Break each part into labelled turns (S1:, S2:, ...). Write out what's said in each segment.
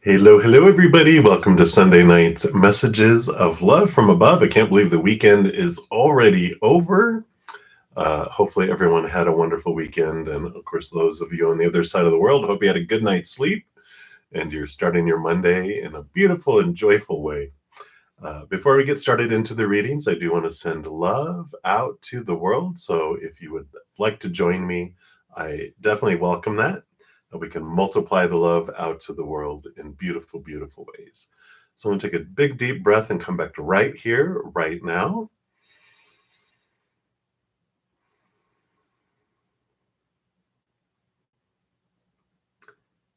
S1: Hello, hello, everybody. Welcome to Sunday night's Messages of Love from Above. I can't believe the weekend is already over. Hopefully, everyone had a wonderful weekend. And of course, those of you on the other side of the world, hope you had a good night's sleep and you're starting your Monday in a beautiful and joyful way. Before we get started into the readings, I do want to send love out to the world. So if you would like to join me, I definitely welcome that. We can multiply the love out to the world in beautiful, beautiful ways. So I'm going to take a big, deep breath and come back to right here, right now.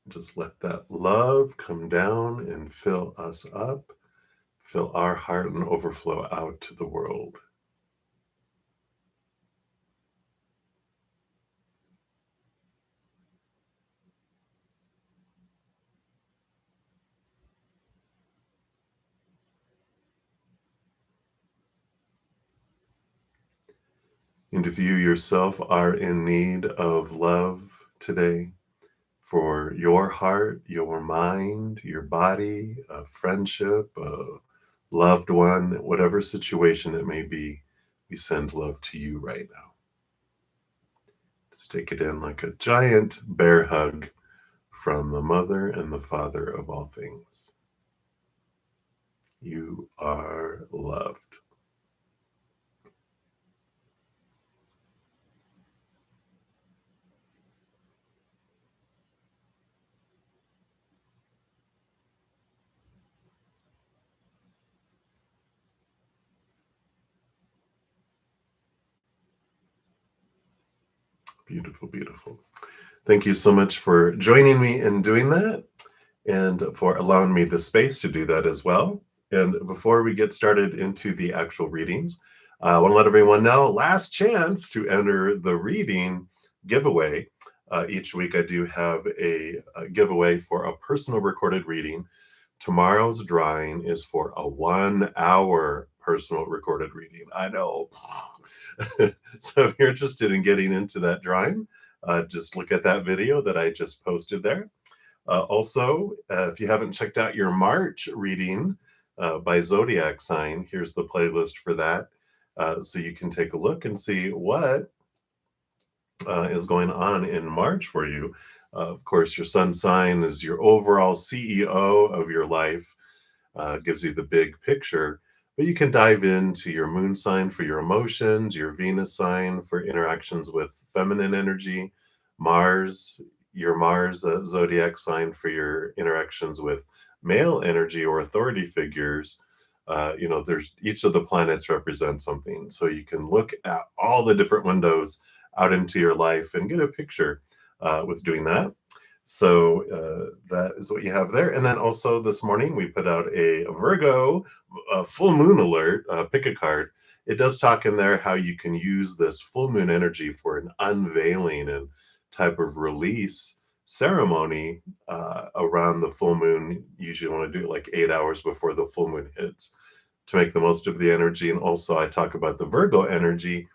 S1: Just let that love come down and fill us up, fill our heart and overflow out to the world. And if you yourself are in need of love today, for your heart, your mind, your body, a friendship, a loved one, whatever situation it may be, we send love to you right now. Just take it in like a giant bear hug from the mother and the father of all things. You are loved. Beautiful, beautiful. Thank you so much for joining me in doing that and for allowing me the space to do that as well. And before we get started into the actual readings, I want to let everyone know, last chance to enter the reading giveaway. Each week I do have a giveaway for a personal recorded reading. Tomorrow's drawing is for a 1-hour personal recorded reading. I know. So if you're interested in getting into that drawing, just look at that video that I just posted there. Also, if you haven't checked out your March reading by zodiac sign, here's the playlist for that. So you can take a look and see what is going on in March for you. Of course, your sun sign is your overall CEO of your life, gives you the big picture. But you can dive into your moon sign for your emotions, your Venus sign for interactions with feminine energy, Mars, your Mars zodiac sign for your interactions with male energy or authority figures. There's each of the planets represent something. So you can look at all the different windows out into your life and get a picture with doing that. So that is what you have there. And then also this morning we put out a Virgo full moon alert, pick a card. It does talk in there how you can use this full moon energy for an unveiling and type of release ceremony around the full moon. Usually want to do it like 8 hours before the full moon hits to make the most of the energy. And also I talk about the Virgo energy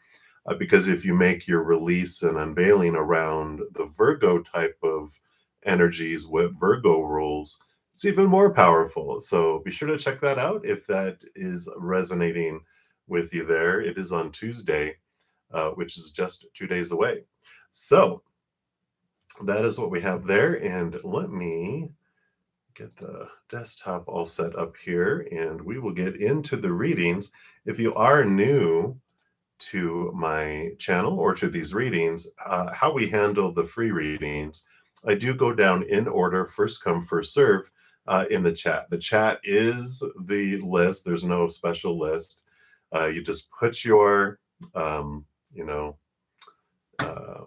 S1: because if you make your release and unveiling around the Virgo type of energies, what Virgo rules, it's even more powerful. So be sure to check that out if that is resonating with you there. It is on Tuesday, which is just 2 days away. So that is what we have there. And let me get the desktop all set up here and we will get into the readings. If you are new to my channel or to these readings, how we handle the free readings, I do go down in order, first come, first serve in the chat. The chat is the list. There's no special list. You just put your,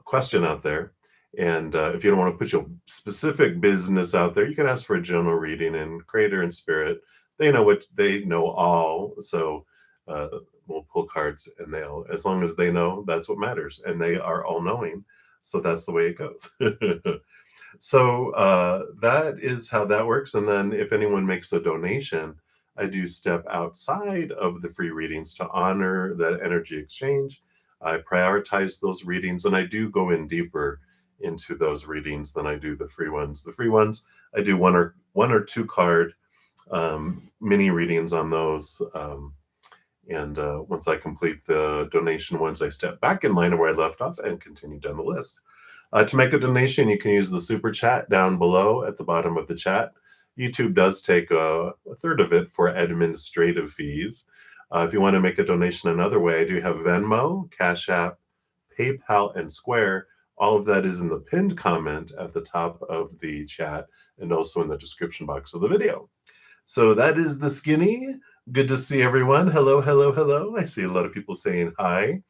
S1: question out there. And if you don't want to put your specific business out there, you can ask for a general reading, and Creator and Spirit, they know all. So we'll pull cards and as long as they know, that's what matters. And they are all knowing. So that's the way it goes. So that is how that works. And then if anyone makes a donation, I do step outside of the free readings to honor that energy exchange. I prioritize those readings and I do go in deeper into those readings than I do the free ones. The free ones, I do one or one or two card mini readings on those. And once I complete the donation ones, I step back in line of where I left off and continue down the list. To make a donation, you can use the super chat down below at the bottom of the chat. YouTube does take a third of it for administrative fees. If you want to make a donation another way, I do have Venmo, Cash App, PayPal, and Square. All of that is in the pinned comment at the top of the chat and also in the description box of the video. So that is the skinny. Good to see everyone. Hello, hello, hello. I see a lot of people saying hi.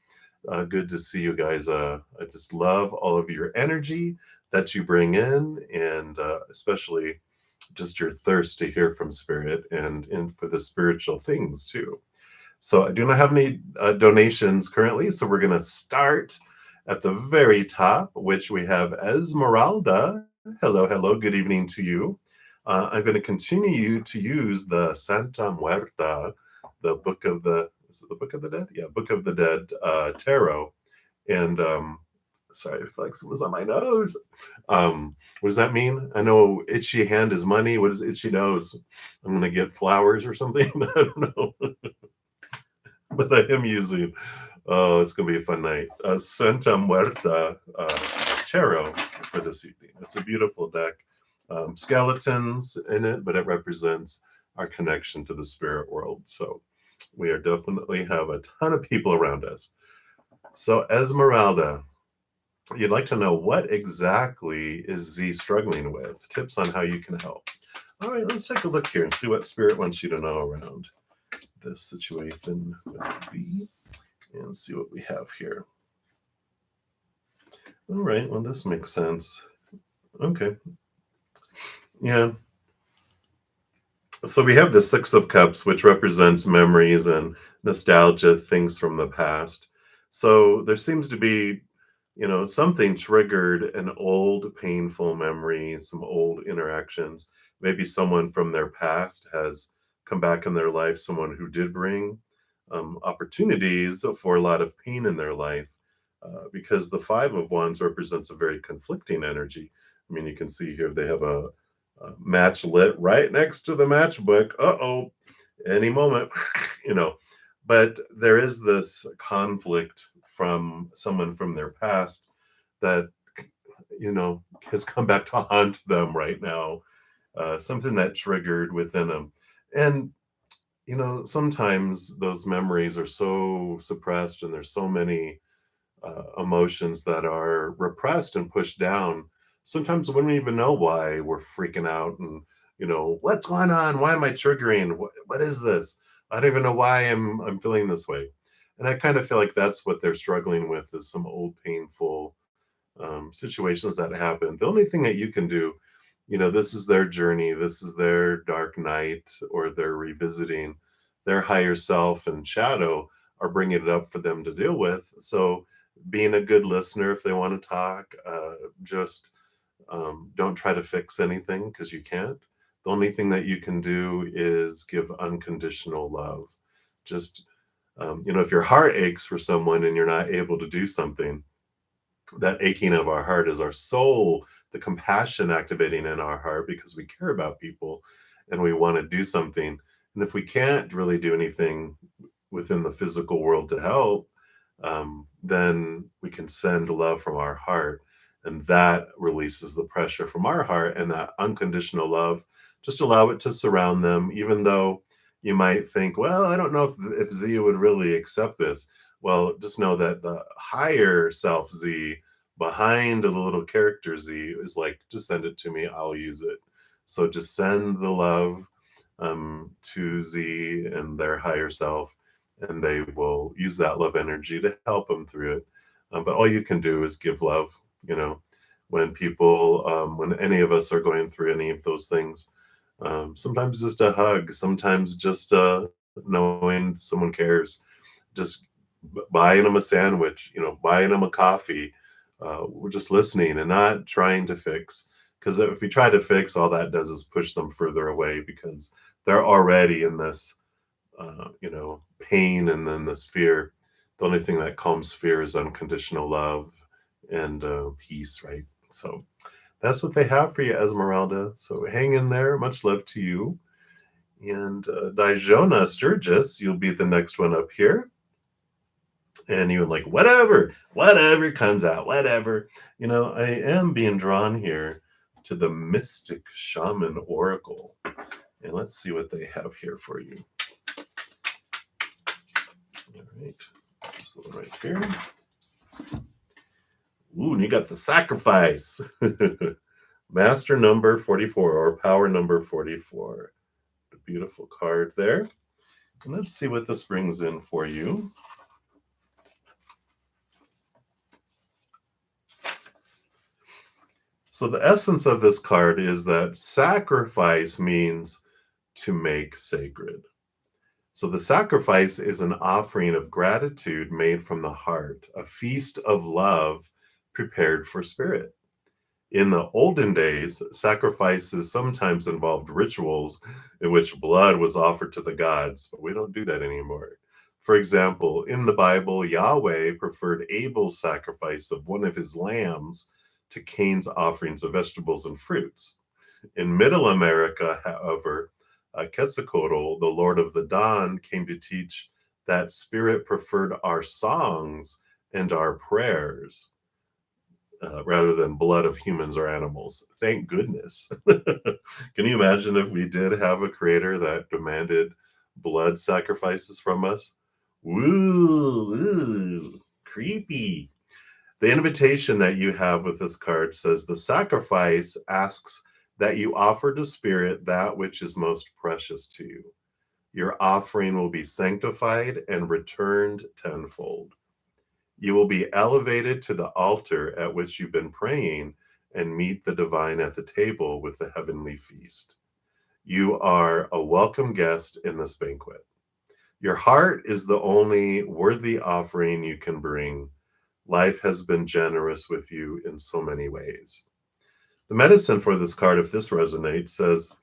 S1: Good to see you guys. I just love all of your energy that you bring in, and especially just your thirst to hear from Spirit and for the spiritual things too. So I do not have any donations currently, so we're going to start at the very top, which we have Esmeralda. Hello, hello. Good evening to you. I'm going to continue to use the Santa Muerta, the Book of the, is it the Book of the Dead? Yeah, Book of the Dead tarot. And sorry, Flex was on my nose. What does that mean? I know itchy hand is money. What is itchy nose? I'm going to get flowers or something? I don't know. But I am using, oh, it's going to be a fun night, Santa Muerta tarot for this evening. It's a beautiful deck. Skeletons in it, but it represents our connection to the spirit world. So we are definitely have a ton of people around us. So Esmeralda, you'd like to know what exactly is Z struggling with? Tips on how you can help. All right, let's take a look here and see what Spirit wants you to know around this situation with V and see what we have here. All right, well, this makes sense. Okay. Yeah. So we have the Six of Cups, which represents memories and nostalgia, things from the past. So there seems to be, something triggered an old painful memory, some old interactions. Maybe someone from their past has come back in their life, someone who did bring opportunities for a lot of pain in their life, because the Five of Wands represents a very conflicting energy. I mean, you can see here they have a match lit right next to the matchbook. Uh-oh, any moment, But there is this conflict from someone from their past that, has come back to haunt them right now. Something that triggered within them. And, sometimes those memories are so suppressed and there's so many emotions that are repressed and pushed down. Sometimes we don't even know why we're freaking out and, what's going on? Why am I triggering? What is this? I don't even know why I'm feeling this way. And I kind of feel like that's what they're struggling with is some old painful situations that happen. The only thing that you can do, this is their journey. This is their dark night, or they're revisiting their higher self and shadow are bringing it up for them to deal with. So being a good listener, if they want to talk, just don't try to fix anything because you can't. The only thing that you can do is give unconditional love. Just, if your heart aches for someone and you're not able to do something, that aching of our heart is our soul, the compassion activating in our heart because we care about people and we want to do something. And if we can't really do anything within the physical world to help, then we can send love from our heart. And that releases the pressure from our heart, and that unconditional love, just allow it to surround them, even though you might think, well, I don't know if Z would really accept this. Well, just know that the higher self Z behind the little character Z is like, just send it to me, I'll use it. So just send the love to Z and their higher self, and they will use that love energy to help them through it. But all you can do is give love, when people, when any of us are going through any of those things. Sometimes just a hug, sometimes just knowing someone cares, just buying them a sandwich, buying them a coffee. We're just listening and not trying to fix. Because if we try to fix, all that does is push them further away because they're already in this, pain and then this fear. The only thing that calms fear is unconditional love and peace, right? So That's what they have for you, Esmeralda. So hang in there. Much love to you. And Dijona Sturgis, you'll be the next one up here. And you're like, whatever comes out, whatever. I am being drawn here to the Mystic Shaman Oracle. And let's see what they have here for you. All right. This is the one right here. Ooh, and you got the sacrifice. Master number 44 or power number 44. A beautiful card there. And let's see what this brings in for you. So the essence of this card is that sacrifice means to make sacred. So the sacrifice is an offering of gratitude made from the heart, a feast of love prepared for spirit. In the olden days, sacrifices sometimes involved rituals in which blood was offered to the gods, but we don't do that anymore. For example, in the Bible, Yahweh preferred Abel's sacrifice of one of his lambs to Cain's offerings of vegetables and fruits. In Middle America, however, Quetzalcoatl, the Lord of the Dawn, came to teach that spirit preferred our songs and our prayers rather than blood of humans or animals. Thank goodness. Can you imagine if we did have a creator that demanded blood sacrifices from us? Woo, creepy. The invitation that you have with this card says the sacrifice asks that you offer to spirit that which is most precious to you. Your offering will be sanctified and returned tenfold. You will be elevated to the altar at which you've been praying and meet the divine at the table with the heavenly feast. You are a welcome guest in this banquet. Your heart is the only worthy offering you can bring. Life has been generous with you in so many ways. The medicine for this card, if this resonates, says,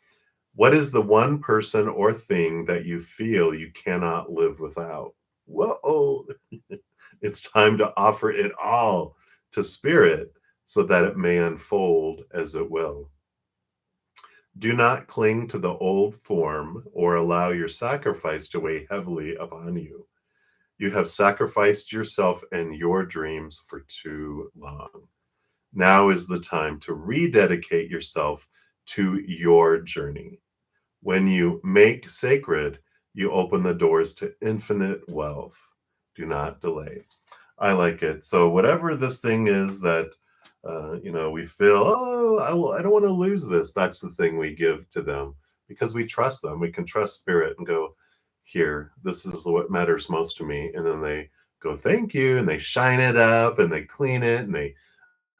S1: what is the one person or thing that you feel you cannot live without? Whoa, it's time to offer it all to spirit so that it may unfold as it will. Do not cling to the old form or allow your sacrifice to weigh heavily upon you. You have sacrificed yourself and your dreams for too long. Now is the time to rededicate yourself to your journey. When you make sacred, you open the doors to infinite wealth. Do not delay. I like it. So whatever this thing is that, we feel, I don't want to lose this. That's the thing we give to them because we trust them. We can trust spirit and go, here, this is what matters most to me. And then they go, thank you. And they shine it up and they clean it and they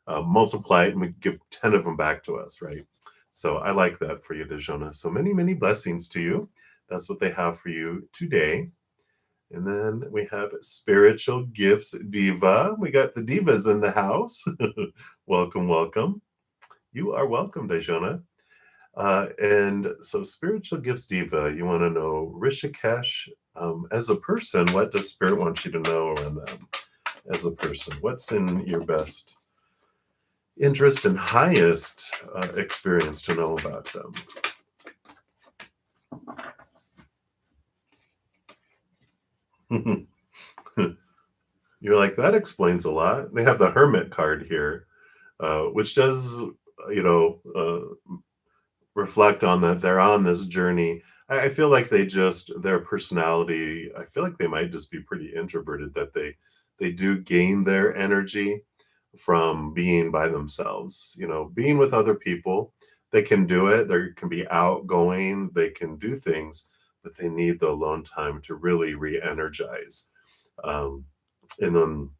S1: multiply it and we give 10 of them back to us, right? So I like that for you, Dijona. So many, many blessings to you. That's what they have for you today. And then we have Spiritual Gifts Diva. We got the divas in the house. Welcome, welcome. You are welcome, Dijona. And so Spiritual Gifts Diva, you want to know Rishikesh, as a person, what does Spirit want you to know around them as a person? What's in your best interest and highest experience to know about them? You're like, that explains a lot. They have the Hermit card here, which does, reflect on that they're on this journey. I feel like their personality, I feel like they might just be pretty introverted, that they do gain their energy from being by themselves, being with other people. They can do it. They can be outgoing. They can do things, but they need the alone time to really re-energize. And then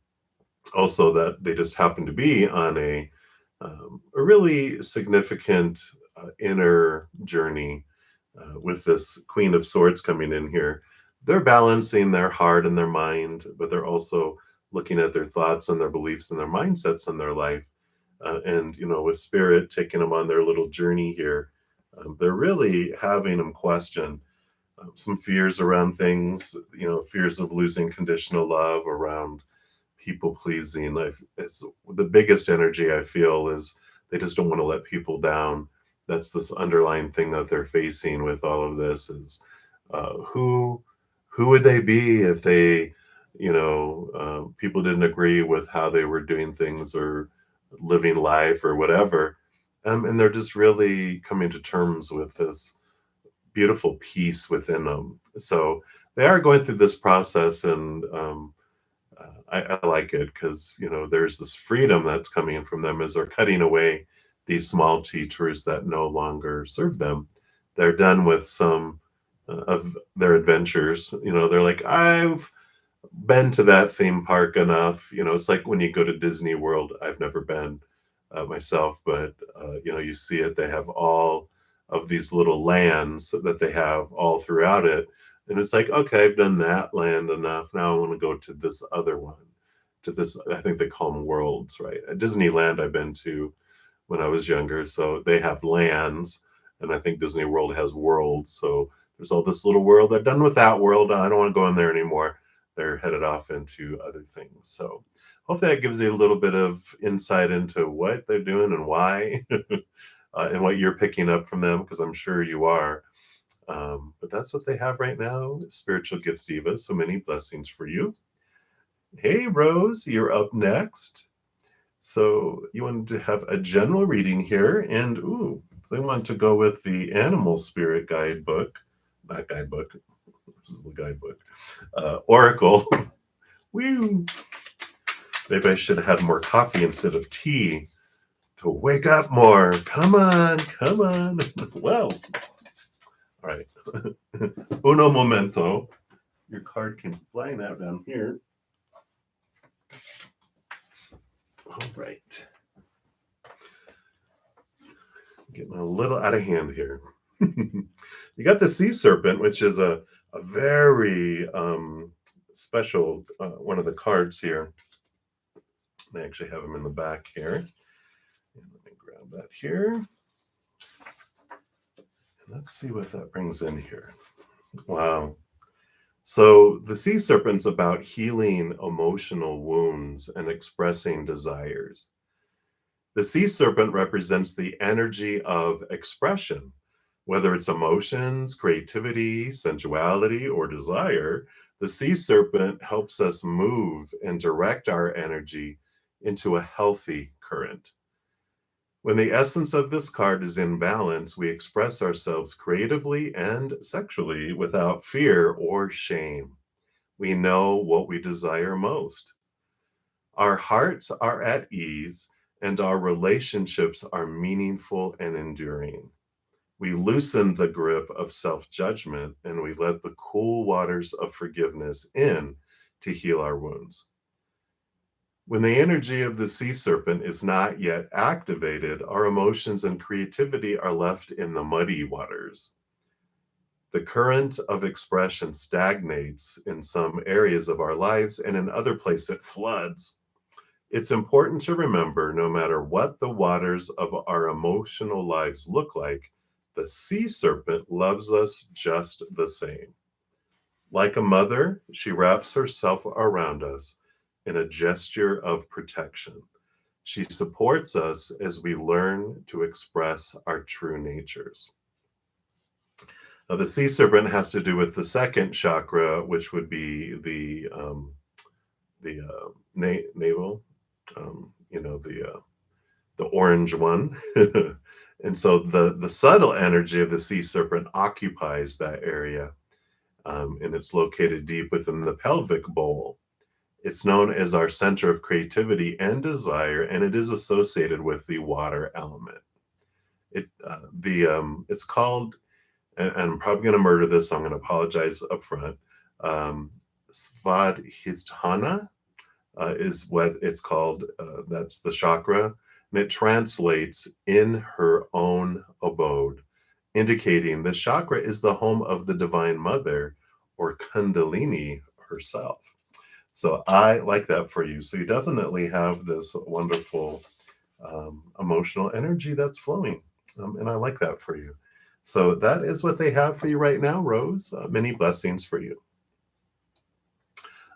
S1: also that they just happen to be on a really significant inner journey with this Queen of Swords coming in here. They're balancing their heart and their mind, but they're also looking at their thoughts and their beliefs and their mindsets in their life. And, with Spirit taking them on their little journey here, they're really having them question some fears around things, fears of losing conditional love, around people pleasing. It's the biggest energy I feel is They just don't want to let people down. That's this underlying thing that they're facing with all of this is who would they be if they, people didn't agree with how they were doing things or living life or whatever. And they're just really coming to terms with this beautiful peace within them. So they are going through this process, and I like it because there's this freedom that's coming from them as they're cutting away these small teachers that no longer serve them. They're done with some of their adventures. They're like, I've been to that theme park enough. It's like when you go to Disney World. I've never been myself, but you see it. They have all of these little lands that they have all throughout it, and it's like, okay, I've done that land enough. Now I want to go to this other one. To this, I think they call them worlds, right? At Disneyland, I've been to when I was younger, so they have lands, and I think Disney World has worlds. So there's all this little world. They're done with that world. I don't want to go in there anymore. They're headed off into other things. So hopefully that gives you a little bit of insight into what they're doing and why, and what you're picking up from them, because I'm sure you are. But that's what they have right now. Spiritual Gifts Diva. So many blessings for you. Hey, Rose, you're up next. So you wanted to have a general reading here, and they want to go with the Animal Spirit Guidebook. Not guidebook. This is the guidebook. Oracle. Woo! Maybe I should have had more coffee instead of tea to wake up more. Come on, come on. Well, all right. Uno momento. Your card came flying out down here. All right. Getting a little out of hand here. You got the Sea Serpent, which is a very special one of the cards here. They actually have them in the back here. And let me grab that here. And let's see what that brings in here. Wow. So the Sea Serpent's about healing emotional wounds and expressing desires. The Sea Serpent represents the energy of expression. Whether it's emotions, creativity, sensuality, or desire, the Sea Serpent helps us move and direct our energy into a healthy current. When the essence of this card is in balance, we express ourselves creatively and sexually without fear or shame. We know what we desire most. Our hearts are at ease, and our relationships are meaningful and enduring. We loosen the grip of self-judgment, and we let the cool waters of forgiveness in to heal our wounds. When the energy of the Sea Serpent is not yet activated, our emotions and creativity are left in the muddy waters. The current of expression stagnates in some areas of our lives, and in other places it floods. It's important to remember, no matter what the waters of our emotional lives look like, the Sea Serpent loves us just the same. Like a mother, she wraps herself around us in a gesture of protection. She supports us as we learn to express our true natures. Now, the Sea Serpent has to do with the second chakra, which would be the navel, the orange one. And so the subtle energy of the Sea Serpent occupies that area, and it's located deep within the pelvic bowl. It's known as our center of creativity and desire, and it is associated with the water element. It's called, and I'm probably going to murder this, so I'm going to apologize up front. Svadhisthana is what it's called. That's the chakra, and it translates in her own abode, indicating the chakra is the home of the Divine Mother, or Kundalini herself. So I like that for you. So you definitely have this wonderful emotional energy that's flowing, and I like that for you. So that is what they have for you right now, Rose. Many blessings for you.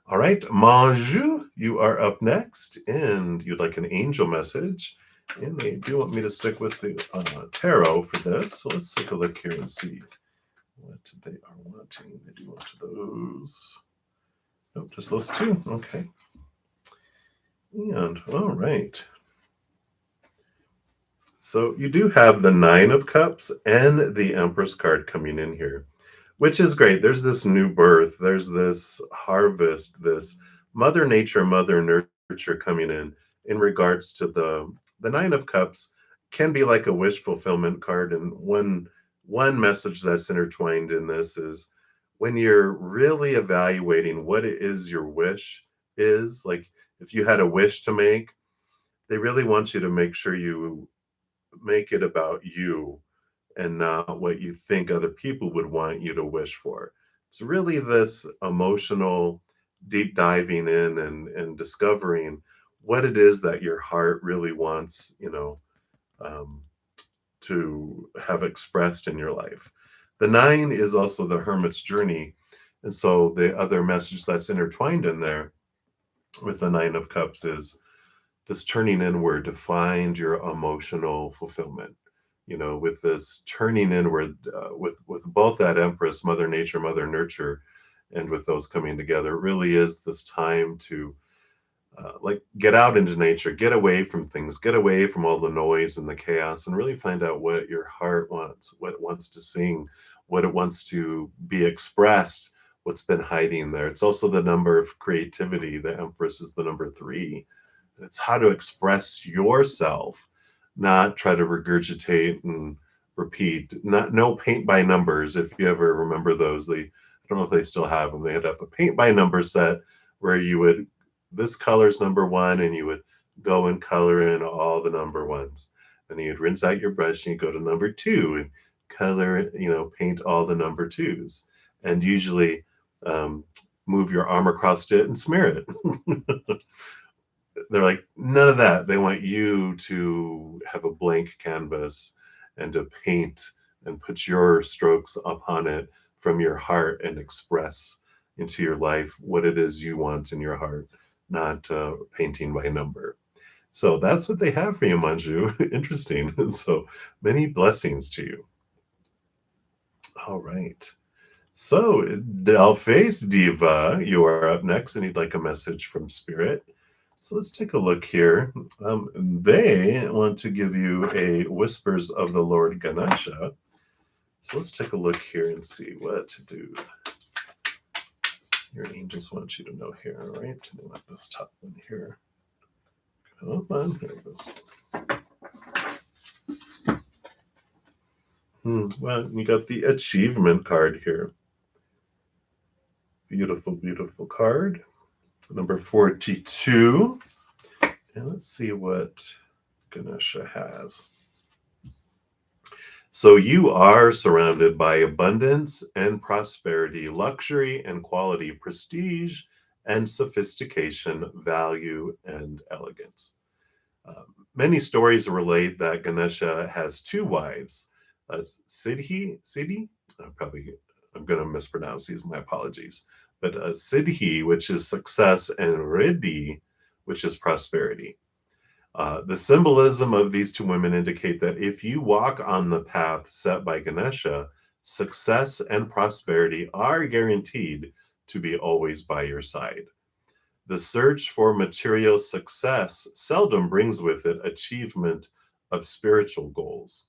S1: All right, Manju, you are up next, and you'd like an angel message. And they do want me to stick with the tarot for this. So let's take a look here and see what they are wanting. They do want those. Nope, just those two. Okay. And all right. So you do have the Nine of Cups and the Empress card coming in here, which is great. There's this new birth, there's this harvest, this Mother Nature, Mother Nurture coming in regards to the Nine of Cups can be like a wish fulfillment card. And one message that's intertwined in this is when you're really evaluating what it is your wish is, like if you had a wish to make, they really want you to make sure you make it about you and not what you think other people would want you to wish for. It's really this emotional deep diving in and discovering what it is that your heart really wants, um, to have expressed in your life. The nine is also the hermit's journey. And so the other message that's intertwined in there with the Nine of Cups is this turning inward to find your emotional fulfillment. With this turning inward, with both that Empress, Mother Nature, Mother Nurture, and with those coming together, it really is this time to like get out into nature, get away from things, get away from all the noise and the chaos, and really find out what your heart wants, what it wants to sing, what it wants to be expressed, what's been hiding there. It's also the number of creativity. The Empress is the number 3. It's how to express yourself, not try to regurgitate and repeat. Not no paint by numbers. If you ever remember those, I don't know if they still have them. They had to have a paint by number set where you would, this color's number 1, and you would go and color in all the number 1s. Then you'd rinse out your brush and you go to number 2 and color, paint all the number 2s. And usually move your arm across it and smear it. They're like, none of that. They want you to have a blank canvas and to paint and put your strokes upon it from your heart and express into your life what it is you want in your heart, not painting by number. So that's what they have for you, Manju. Interesting. So many blessings to you. All right. So, Delphace Diva, you are up next and you'd like a message from Spirit. So let's take a look here. They want to give you a Whispers of the Lord Ganesha. So let's take a look here and see what to do. Your angels want you to know here, all right? They want this top one here. Come on, there it goes. Well, you got the achievement card here. Beautiful, beautiful card. Number 42. And let's see what Ganesha has. So you are surrounded by abundance and prosperity, luxury and quality, prestige and sophistication, value and elegance. Many stories relate that Ganesha has 2 wives, Siddhi, I'm going to mispronounce these, my apologies, but Siddhi, which is success, and Riddhi, which is prosperity. The symbolism of these 2 women indicate that if you walk on the path set by Ganesha, success and prosperity are guaranteed to be always by your side. The search for material success seldom brings with it achievement of spiritual goals.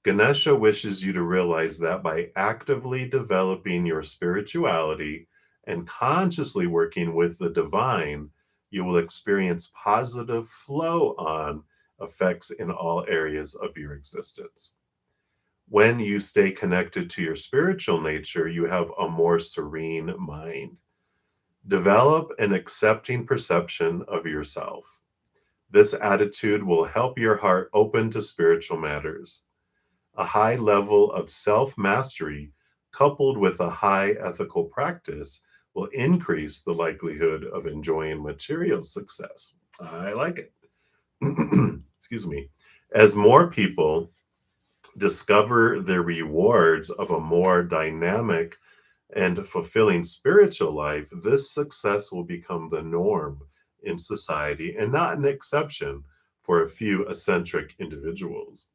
S1: Ganesha wishes you to realize that by actively developing your spirituality and consciously working with the divine, you will experience positive flow-on effects in all areas of your existence. When you stay connected to your spiritual nature, you have a more serene mind. Develop an accepting perception of yourself. This attitude will help your heart open to spiritual matters. A high level of self-mastery, coupled with a high ethical practice, will increase the likelihood of enjoying material success. I like it. Excuse me. As more people discover the rewards of a more dynamic and fulfilling spiritual life, this success will become the norm in society and not an exception for a few eccentric individuals.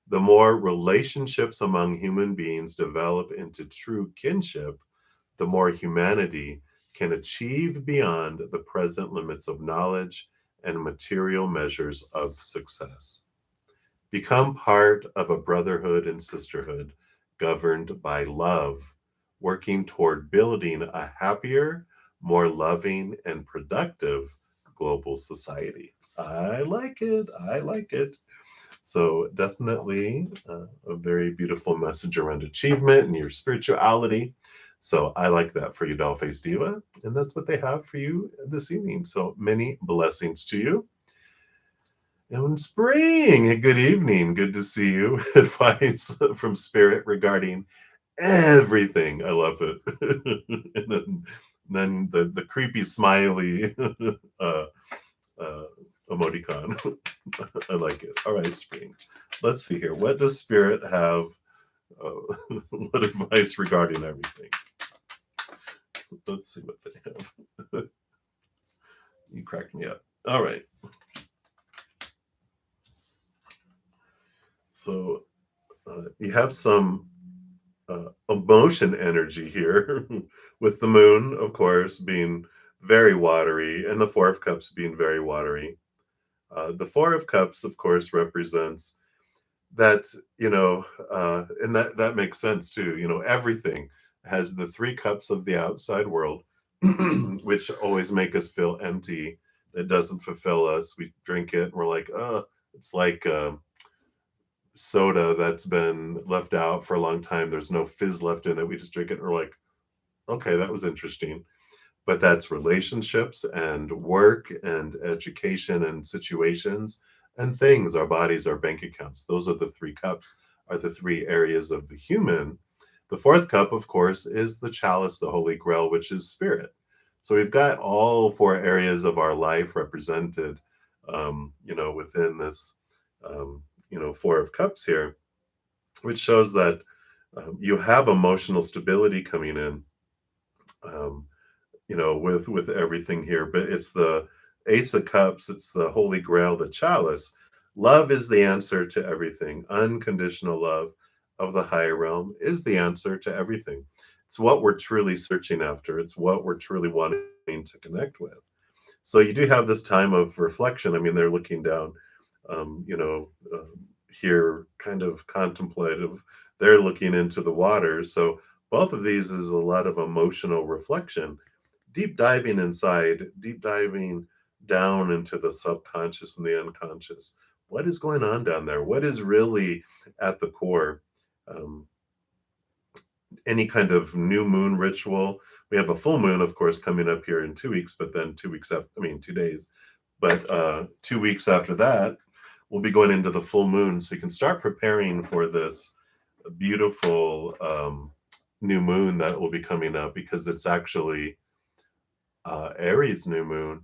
S1: The more relationships among human beings develop into true kinship, the more humanity can achieve beyond the present limits of knowledge and material measures of success. Become part of a brotherhood and sisterhood governed by love, working toward building a happier, more loving, and productive global society. I like it. I like it. So, definitely a very beautiful message around achievement and your spirituality. So, I like that for you, Dollface Diva. And that's what they have for you this evening. So, many blessings to you. And Spring, good evening. Good to see you. Advice from Spirit regarding everything. I love it. And then the creepy smiley uh, uh, emoticon. I like it. All right, Spring. Let's see here. What does Spirit have? What advice regarding everything? Let's see what they have. You cracked me up. All right. So you have some emotion energy here with the moon, of course, being very watery, and the Four of Cups being very watery. The Four of Cups, of course, represents that, and that makes sense too. Everything has the three cups of the outside world, which always make us feel empty. That doesn't fulfill us. We drink it, and we're like, oh, it's like soda that's been left out for a long time. There's no fizz left in it. We just drink it, and we're like, okay, that was interesting. But that's relationships and work and education and situations and things, our bodies, our bank accounts. Those are the three cups, are the three areas of the human. The fourth cup, of course, is the chalice, the Holy Grail, which is spirit. So we've got all four areas of our life represented, within this, Four of Cups here, which shows that you have emotional stability coming in. Um, with everything here. But it's the Ace of Cups, it's the Holy Grail, the chalice. Love is the answer to everything. Unconditional love of the higher realm is the answer to everything. It's what we're truly searching after. It's what we're truly wanting to connect with. So you do have this time of reflection. I mean, they're looking down, here, kind of contemplative. They're looking into the water. So both of these is a lot of emotional reflection, deep diving inside, deep diving down into the subconscious and the unconscious. What is going on down there? What is really at the core? Um, any kind of new moon ritual. We have a full moon, of course, coming up here in 2 weeks, but then 2 weeks after, 2 days. But 2 weeks after that, we'll be going into the full moon. So you can start preparing for this beautiful new moon that will be coming up, because it's actually Aries new moon.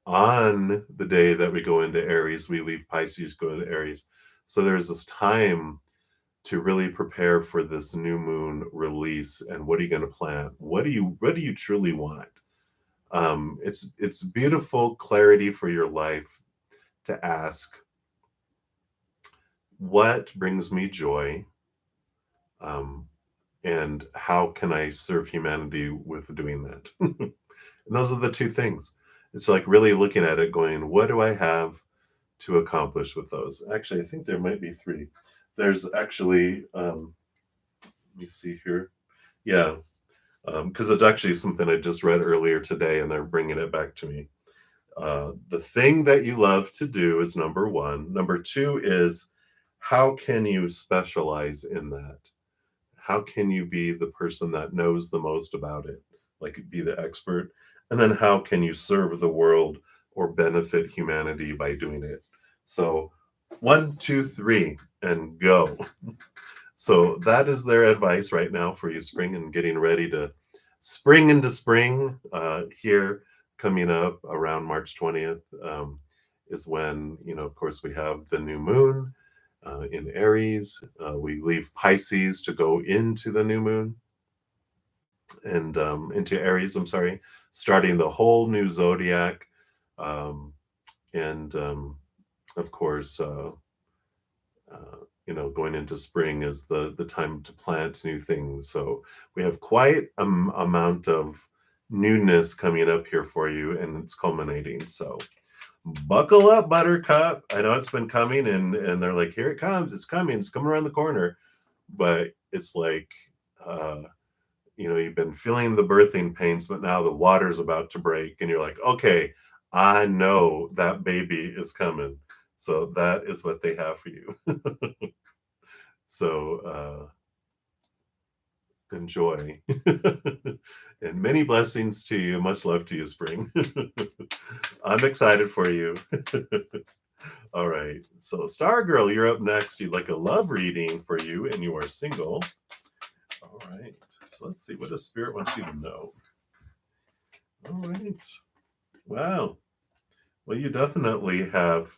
S1: On the day that we go into Aries, we leave Pisces, go into Aries. So there's this time to really prepare for this new moon release. And what are you going to plant? What do you truly want? It's beautiful clarity for your life to ask, what brings me joy? Um, and how can I serve humanity with doing that? And those are the two things. It's like really looking at it, going, what do I have to accomplish with those? Actually, I think there might be three. There's actually, let me see here. Yeah, because it's actually something I just read earlier today, and they're bringing it back to me. The thing that you love to do is number one. Number two is, how can you specialize in that? How can you be the person that knows the most about it? Like, be the expert. And then how can you serve the world or benefit humanity by doing it? So 1, 2, 3, and go. So that is their advice right now for you, Spring, and getting ready to spring into spring. Here coming up around March 20th is when, of course, we have the new moon in Aries. We leave Pisces to go into the new moon, and into Aries, I'm sorry, starting the whole new zodiac. And of course, going into spring is the time to plant new things. So we have quite amount of newness coming up here for you, and it's culminating. So buckle up, Buttercup. I know it's been coming, and they're like, here it comes, it's coming around the corner. But it's like, uh, you've been feeling the birthing pains, but now the water's about to break, and you're like, okay, I know that baby is coming. So that is what they have for you. So enjoy. And many blessings to you. Much love to you, Spring. I'm excited for you. All right. So, Star Girl, you're up next. You'd like a love reading for you, and you are single. All right. So, let's see. What does Spirit want you to know? All right. Wow. Well, you definitely have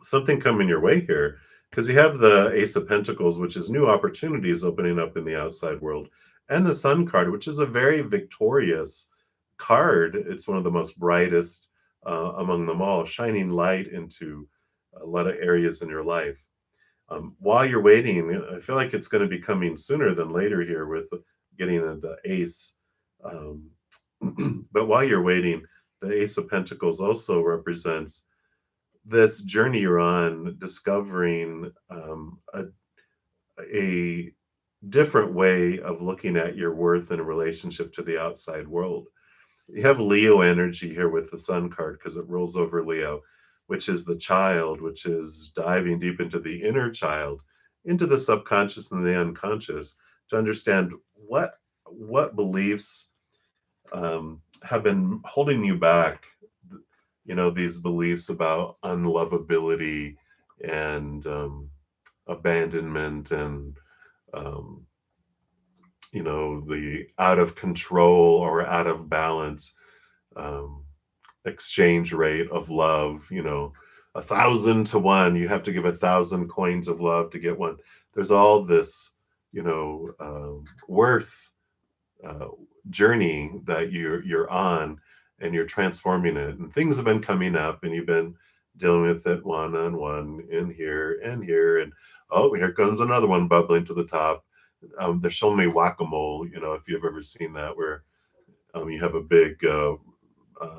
S1: something coming your way here because you have the Ace of Pentacles, which is new opportunities opening up in the outside world, and the Sun card, which is a very victorious card. It's one of the most brightest among them all, shining light into a lot of areas in your life. While you're waiting, I feel like it's going to be coming sooner than later here with getting the Ace. Um, but while you're waiting, the Ace of Pentacles also represents this journey you're on, discovering a different way of looking at your worth in a relationship to the outside world. You have Leo energy here with the Sun card because it rolls over Leo, which is the child, which is diving deep into the inner child, into the subconscious and the unconscious to understand what beliefs have been holding you back. These beliefs about unlovability and abandonment and um, the out of control or out of balance um, exchange rate of love. 1,000 to 1, you have to give 1,000 coins of love to get one. There's all this worth uh, journey that you're on, and you're transforming it, and things have been coming up, and you've been dealing with it one on one in here and here, and oh, here comes another one bubbling to the top. They're showing me whack-a-mole, if you've ever seen that, where you have a big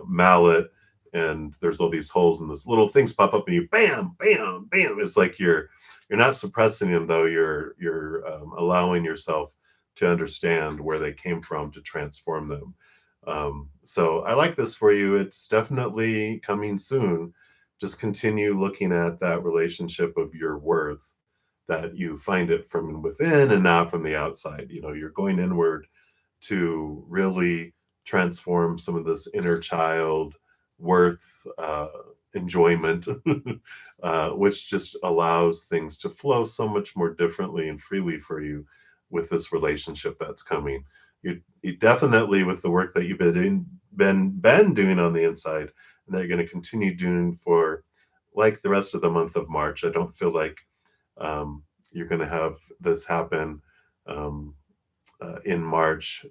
S1: mallet, and there's all these holes, and these little things pop up, and you bam, bam, bam. It's like you're not suppressing them, though. You're allowing yourself to understand where they came from to transform them. So I like this for you. It's definitely coming soon. Just continue looking at that relationship of your worth, that you find it from within and not from the outside. You're going inward to really transform some of this inner child worth enjoyment, which just allows things to flow so much more differently and freely for you with this relationship that's coming. You definitely, with the work that you've been doing on the inside, and that you're going to continue doing for like the rest of the month of March. I don't feel like you're going to have this happen in March.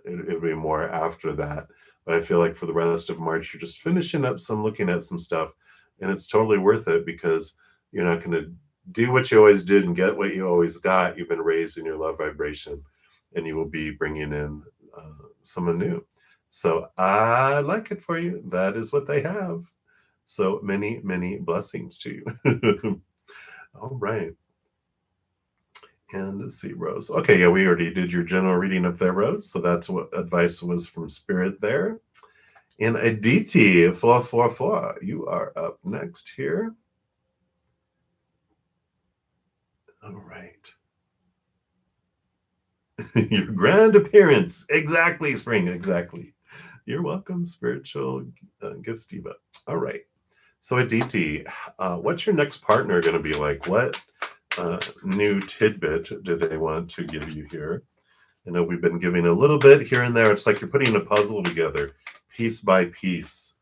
S1: It'll be more after that. But I feel like for the rest of March, you're just finishing up looking at some stuff, and it's totally worth it because you're not going to do what you always did and get what you always got. You've been raised in your love vibration, and you will be bringing in someone new. So I like it for you. That is what they have. So many, many blessings to you. All right. And let's see, Rose. Okay, yeah, we already did your general reading up there, Rose. So that's what advice was from Spirit there. And Aditi, 444, you are up next here. All right. Your grand appearance. Exactly, Spring. Exactly. You're welcome, Spiritual Gifts Diva. All right. So Aditi, what's your next partner going to be like? What new tidbit do they want to give you here? I know we've been giving a little bit here and there. It's like you're putting a puzzle together piece by piece.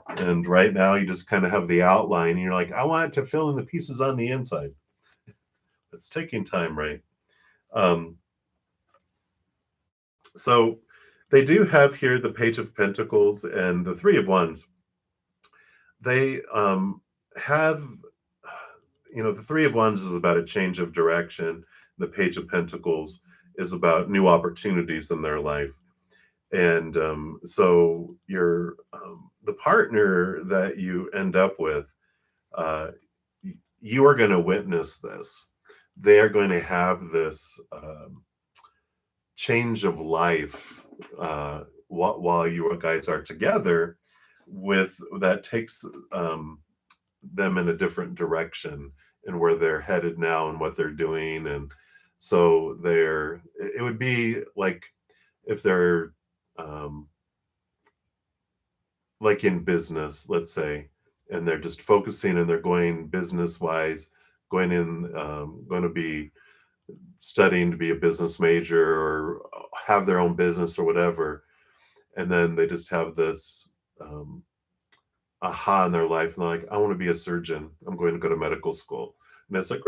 S1: And right now you just kind of have the outline, and you're like, I want it to fill in the pieces on the inside. It's taking time, right? So they do have here the Page of Pentacles and the Three of Wands. They have, the Three of Wands is about a change of direction. The Page of Pentacles is about new opportunities in their life. And so the partner that you end up with, uh, you are going to witness this. They are going to have this change of life while you guys are together, with that takes them in a different direction and where they're headed now and what they're doing. And so it would be like if they're um, like in business, let's say, and they're just focusing and they're going business wise, going to be studying to be a business major or have their own business or whatever. And then they just have this um, aha in their life, and they're like, I want to be a surgeon. I'm going to go to medical school. And it's like,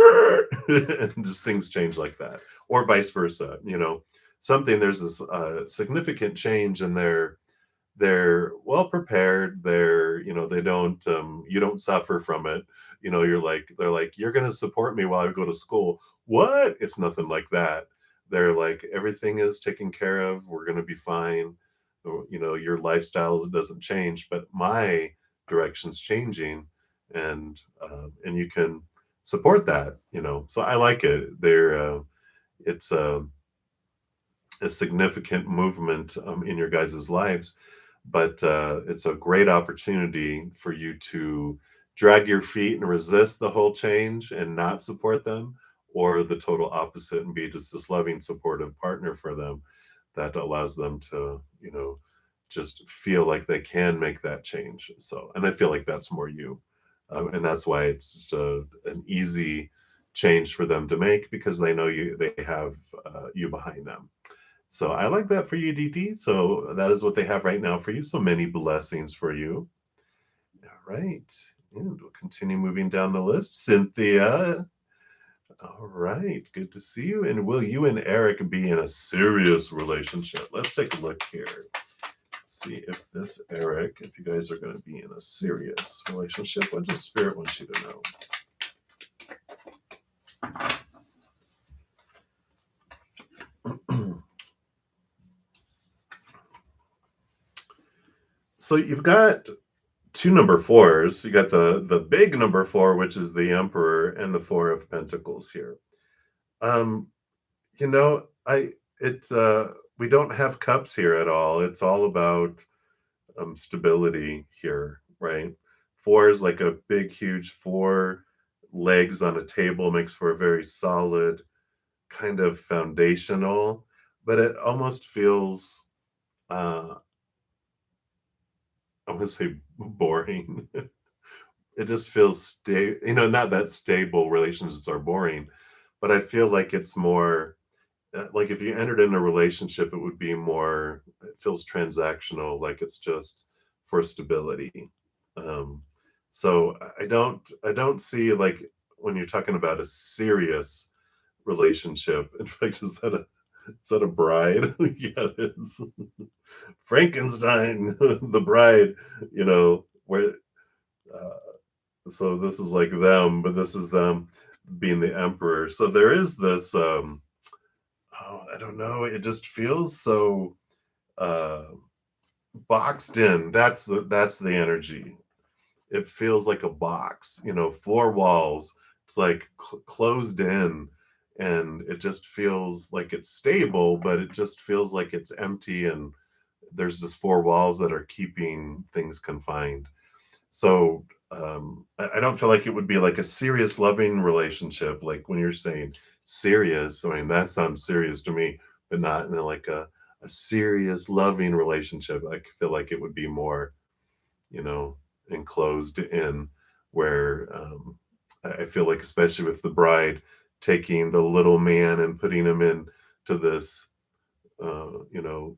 S1: and just things change like that, or vice versa. There's this significant change, and they're well prepared. They don't, you don't suffer from it. They're like, you're going to support me while I go to school. What? It's nothing like that. They're like, everything is taken care of. We're going to be fine. Your lifestyle doesn't change, but my direction's changing, and you can support that. So I like it. It's a significant movement in your guys' lives, but it's a great opportunity for you to drag your feet and resist the whole change and not support them, or the total opposite and be just this loving, supportive partner for them that allows them to, just feel like they can make that change. So, and I feel like that's more you. And that's why it's just an easy change for them to make, because they know they have you behind them. So I like that for you, DT. So that is what they have right now for you. So many blessings for you. All right. And we'll continue moving down the list. Cynthia. All right. Good to see you. And will you and Eric be in a serious relationship? Let's take a look here. See if you guys are going to be in a serious relationship. What does Spirit want you to know? So you've got two number fours. You got the big number four, which is the Emperor, and the Four of Pentacles here. I it's we don't have cups here at all. It's all about stability here, right? Four is like a big, huge four legs on a table, makes for a very solid kind of foundational, but it almost feels I want to say boring. It just feels not that stable relationships are boring, but I feel like it's more like if you entered in a relationship, it would be more, it feels transactional, like it's just for stability. Um, so I don't see, like, when you're talking about a serious relationship. In fact, is that a bride? Yeah, it is. Frankenstein, the bride, where so this is like them, but this is them being the emperor. So there is this I don't know, it just feels so uh boxed in. That's the energy. It feels like a box, four walls. It's like closed in, and it just feels like it's stable, but it just feels like it's empty, and there's just four walls that are keeping things confined. So I don't feel like it would be like a serious loving relationship. Like when you're saying serious, I mean, that sounds serious to me, but not in like a serious loving relationship. I feel like it would be more, you know, enclosed in, where I feel like, especially with the bride taking the little man and putting him in to this,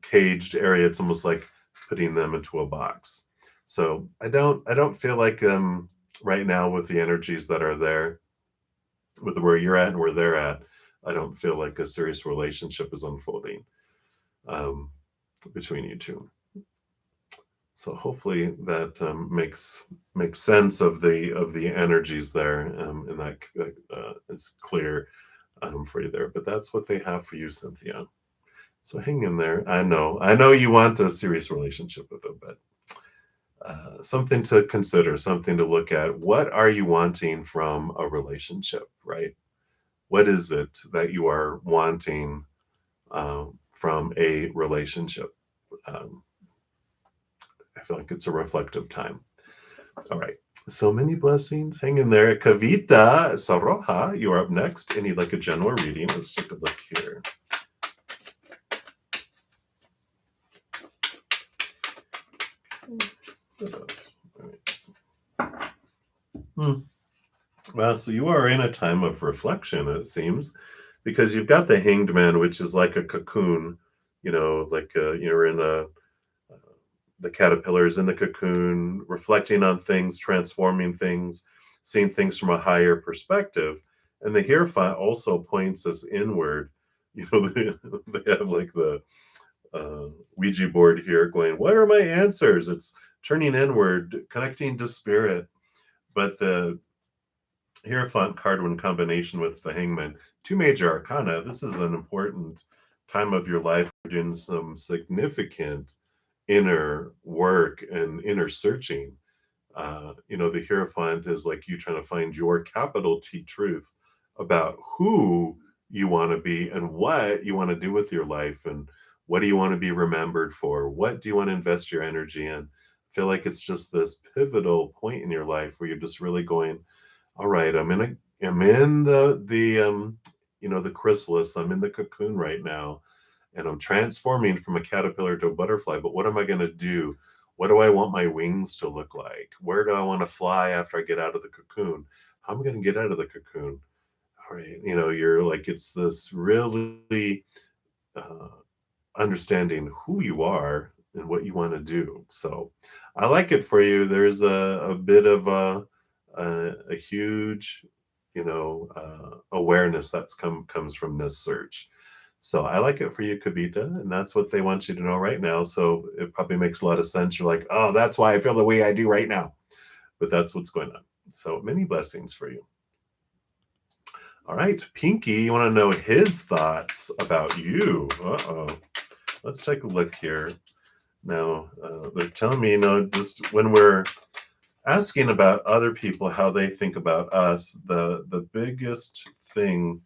S1: caged area, it's almost like putting them into a box. So I don't feel like right now, with the energies that are there, with where you're at and where they're at, I don't feel like a serious relationship is unfolding um, between you two. So hopefully that makes sense of the energies there, and that is clear for you there. But that's what they have for you, Cynthia. So hang in there. I know you want a serious relationship with them, but something to consider, something to look at. What are you wanting from a relationship, right? What is it that you are wanting from a relationship? Um, I feel like it's a reflective time. All right. So many blessings. Hang in there. Kavita Saroja, you are up next. And you'd like a general reading. Let's take a look here. All right. Well, so you are in a time of reflection, it seems, because you've got the Hanged Man, which is like a cocoon, like you're in the caterpillar is in the cocoon, reflecting on things, transforming things, seeing things from a higher perspective. And the Hierophant also points us inward. They have like the Ouija board here going, what are my answers? It's turning inward, connecting to spirit. But the Hierophant card, when combination with the Hangman, two major arcana, this is an important time of your life. We're doing some significant inner work and inner searching. The Hierophant is like you trying to find your capital T truth about who you want to be and what you want to do with your life, and what do you want to be remembered for? What do you want to invest your energy in? I feel like it's just this pivotal point in your life where you're just really going, all right, I'm in the chrysalis, I'm in the cocoon right now, and I'm transforming from a caterpillar to a butterfly. But what am I going to do? What do I want my wings to look like? Where do I want to fly after I get out of the cocoon? How am I going to get out of the cocoon? All right, you're like, it's this really uh, understanding who you are and what you want to do. So I like it for you. There's a bit of a huge, awareness that's comes from this search. So I like it for you, Kavita, and that's what they want you to know right now. So it probably makes a lot of sense. You're like, oh, that's why I feel the way I do right now. But that's what's going on. So many blessings for you. All right, Pinky, you want to know his thoughts about you? Uh-oh. Let's take a look here. Now, they're telling me, just when we're asking about other people, how they think about us, the biggest thing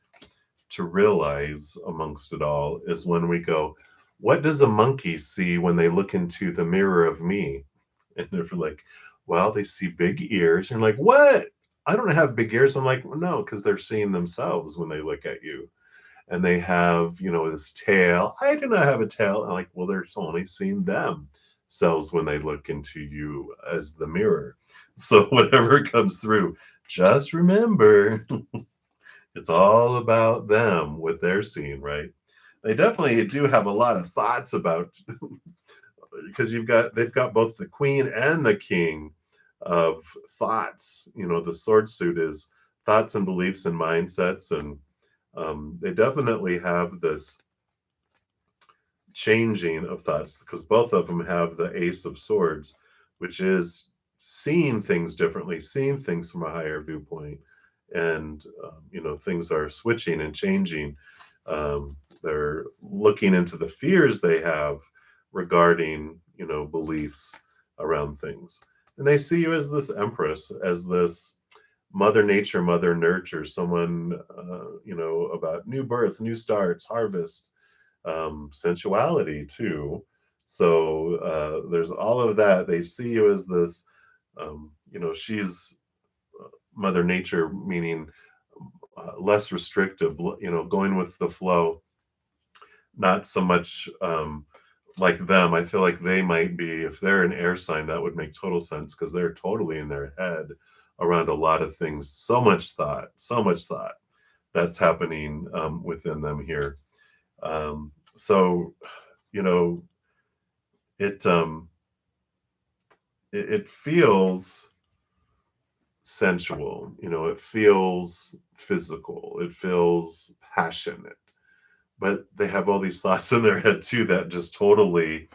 S1: to realize amongst it all is when we go, what does a monkey see when they look into the mirror of me? And they're like, well, they see big ears. And you're like, what? I don't have big ears. I'm like, well, no, because they're seeing themselves when they look at you. And they have, this tail. I do not have a tail. I'm like, well, they're only seeing themselves when they look into you as the mirror. So whatever comes through, just remember it's all about them, what they're seeing, right? They definitely do have a lot of thoughts about, because they've got both the queen and the king of thoughts. The sword suit is thoughts and beliefs and mindsets, and they definitely have this changing of thoughts, because both of them have the ace of swords, which is seeing things differently, seeing things from a higher viewpoint. And things are switching and changing. They're looking into the fears they have regarding beliefs around things, and they see you as this empress, as this mother nature, mother nurture, someone about new birth, new starts, harvest, sensuality too. So there's all of that. They see you as this, she's mother nature, meaning less restrictive, going with the flow, not so much like them. I feel like they might be, if they're an air sign, that would make total sense, because they're totally in their head around a lot of things. So much thought that's happening within them here. So, it it feels sensual, it feels physical, it feels passionate, but they have all these thoughts in their head too that just totally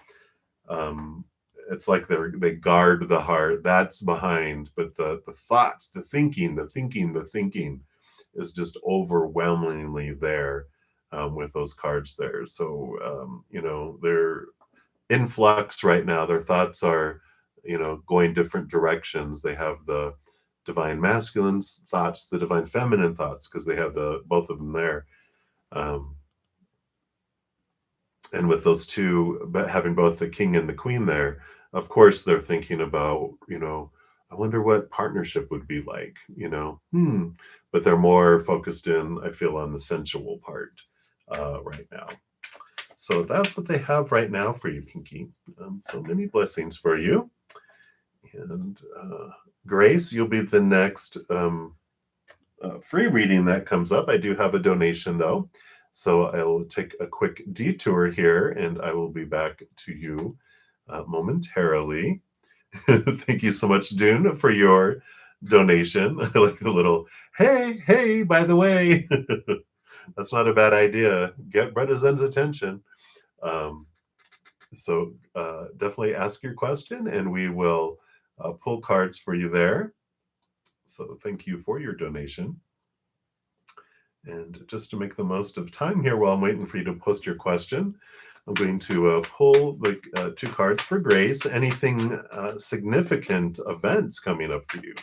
S1: it's like they guard the heart. That's behind, but the thoughts, the thinking is just overwhelmingly there, with those cards there. So they're in flux right now. Their thoughts are, going different directions. They have the divine masculine thoughts, the divine feminine thoughts, because they have the both of them there. Um, and with those two, but having both the king and the queen there, of course they're thinking about, I wonder what partnership would be like, but they're more focused in, I feel, on the sensual part right now. So that's what they have right now for you, Pinky. So many blessings for you. And Grace, you'll be the next free reading that comes up. I do have a donation, though. So I'll take a quick detour here, and I will be back to you momentarily. Thank you so much, Dune, for your donation. I like the little, hey, by the way. That's not a bad idea. Get bruddaZEN's attention. So definitely ask your question, and we will pull cards for you there. So thank you for your donation. And just to make the most of time here while I'm waiting for you to post your question, I'm going to pull the two cards for Grace. Anything significant events coming up for you?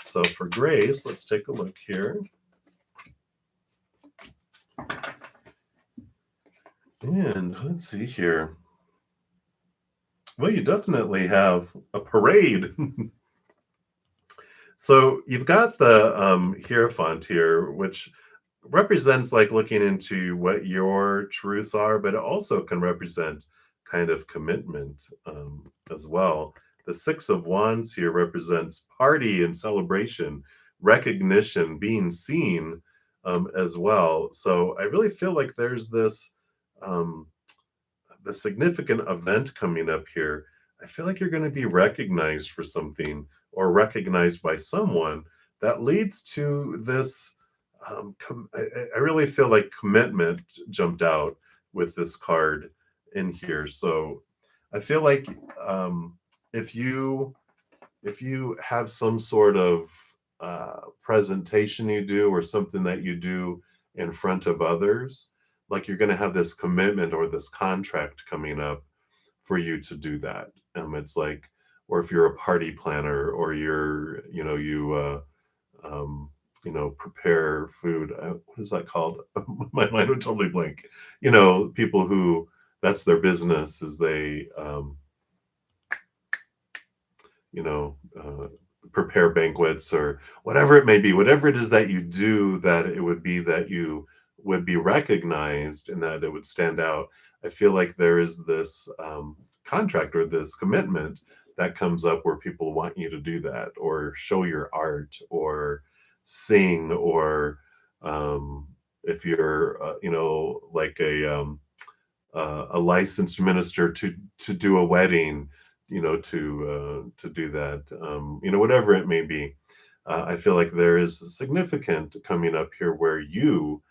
S1: So for Grace, let's take a look here. And let's see here. Well, you definitely have a parade. So you've got the Hierophant here, which represents like looking into what your truths are, but it also can represent kind of commitment as well. The Six of Wands here represents party and celebration, recognition, being seen as well. So I really feel like there's this the significant event coming up here. I feel like you're going to be recognized for something or recognized by someone that leads to this. I really feel like commitment jumped out with this card in here. So I feel like if you have some sort of presentation you do or something that you do in front of others, like you're going to have this commitment or this contract coming up for you to do that. It's like, or if you're a party planner or you're, prepare food. What is that called? My mind would totally blank. People who that's their business is they, prepare banquets or whatever it may be, whatever it is that you do, that it would be that you would be recognized and that it would stand out. I feel like there is this contract or this commitment that comes up where people want you to do that or show your art or sing or if you're like a licensed minister to do a wedding, to do that, whatever it may be. I feel like there is a significant coming up here where you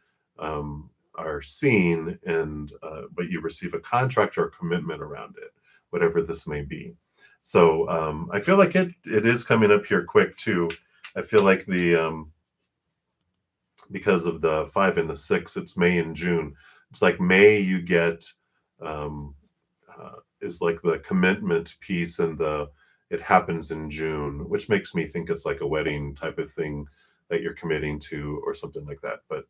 S1: are seen and but you receive a contract or a commitment around it, whatever this may be. So I feel like it is coming up here quick too. I feel like the because of the 5 and the 6, it's May and June. It's like May you get is like the commitment piece, and it happens in June, which makes me think it's like a wedding type of thing that you're committing to or something like that. But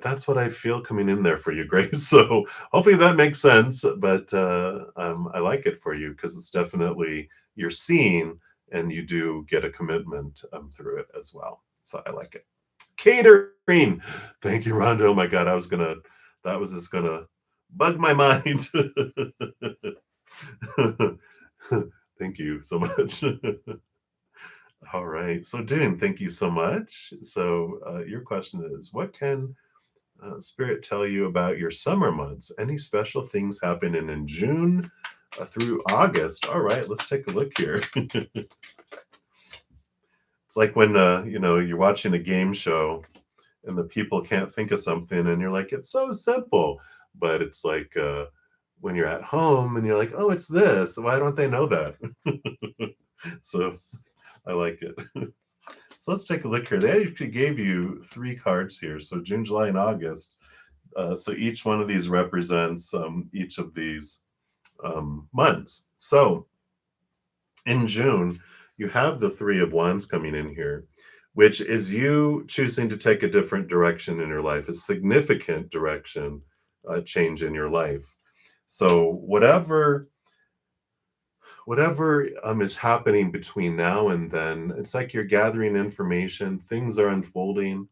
S1: that's what I feel coming in there for you, Grace. So hopefully that makes sense. But I like it for you because it's definitely you're seen and you do get a commitment through it as well. So I like it. Catering. Thank you, Rhonda. Oh my God, that was just gonna bug my mind. Thank you so much. All right. So, Dune, thank you so much. So, your question is, what can Spirit tell you about your summer months? Any special things happening in June through August? All right, let's take a look here. It's like when you're watching a game show and the people can't think of something and you're like, it's so simple, but it's like when you're at home and you're like, oh, it's this. Why don't they know that? So I like it. So let's take a look here. They actually gave you three cards here. So June, July, and August. So each one of these represents each of these months. So in June, you have the Three of Wands coming in here, which is you choosing to take a different direction in your life, a significant direction change in your life. So whatever is happening between now and then, it's like you're gathering information, things are unfolding,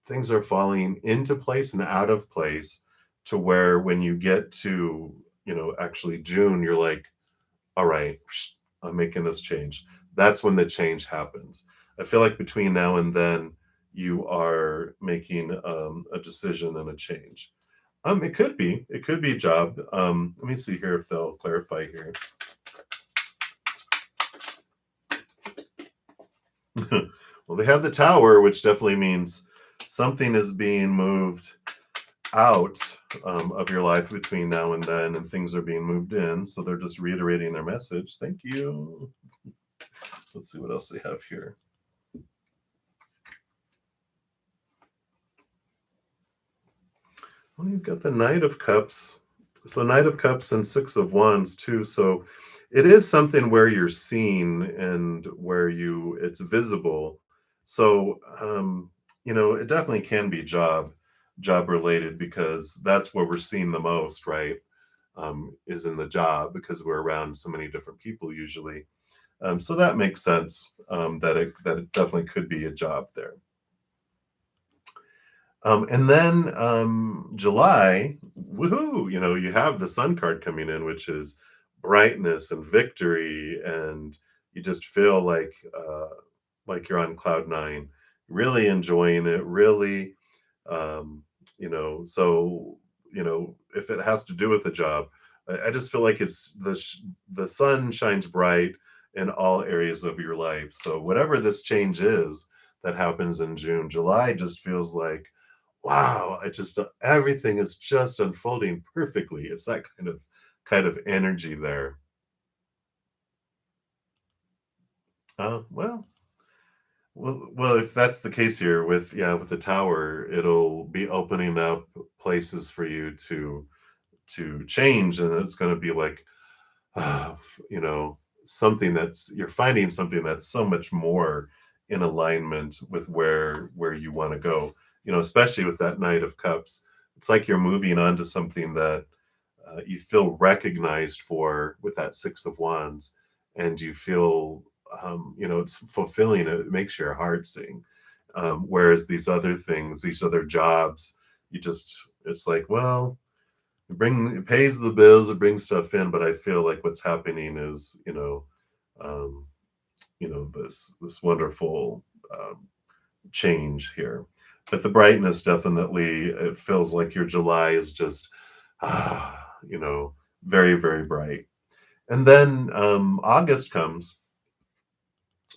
S1: things are falling into place and out of place to where when you get to, actually June, you're like, all right, I'm making this change. That's when the change happens. I feel like between now and then, you are making a decision and a change. It could be a job. Let me see here if they'll clarify here. Well, they have the Tower, which definitely means something is being moved out of your life between now and then, and things are being moved in. So they're just reiterating their message. Thank you. Let's see what else they have here. Well, you've got the Knight of Cups. So Knight of Cups and Six of Wands too. So it is something where you're seen and where it's visible. So it definitely can be job related, because that's where we're seen the most, right? Is in the job, because we're around so many different people usually. So that makes sense, that it definitely could be a job there. And then July, woohoo! You have the Sun card coming in, which is brightness and victory, and you just feel like you're on cloud nine, really enjoying it, really, so if it has to do with the job, I just feel like the sun shines bright in all areas of your life. So whatever this change is that happens in June, July just feels like, wow, everything is just unfolding perfectly. It's that kind of energy there. Well, well, if that's the case here with the Tower, it'll be opening up places for you to change, and it's going to be like, uh, you know, you're finding something that's so much more in alignment with where you want to go. Especially with that Knight of Cups, it's like you're moving on to something that you feel recognized for with that Six of Wands, and you feel, it's fulfilling. It makes your heart sing. Whereas these other things, these other jobs, it's like, well, it pays the bills, it brings stuff in, but I feel like what's happening is, um, this wonderful change here. But the brightness, definitely, it feels like your July is just, very, very bright. And then August comes,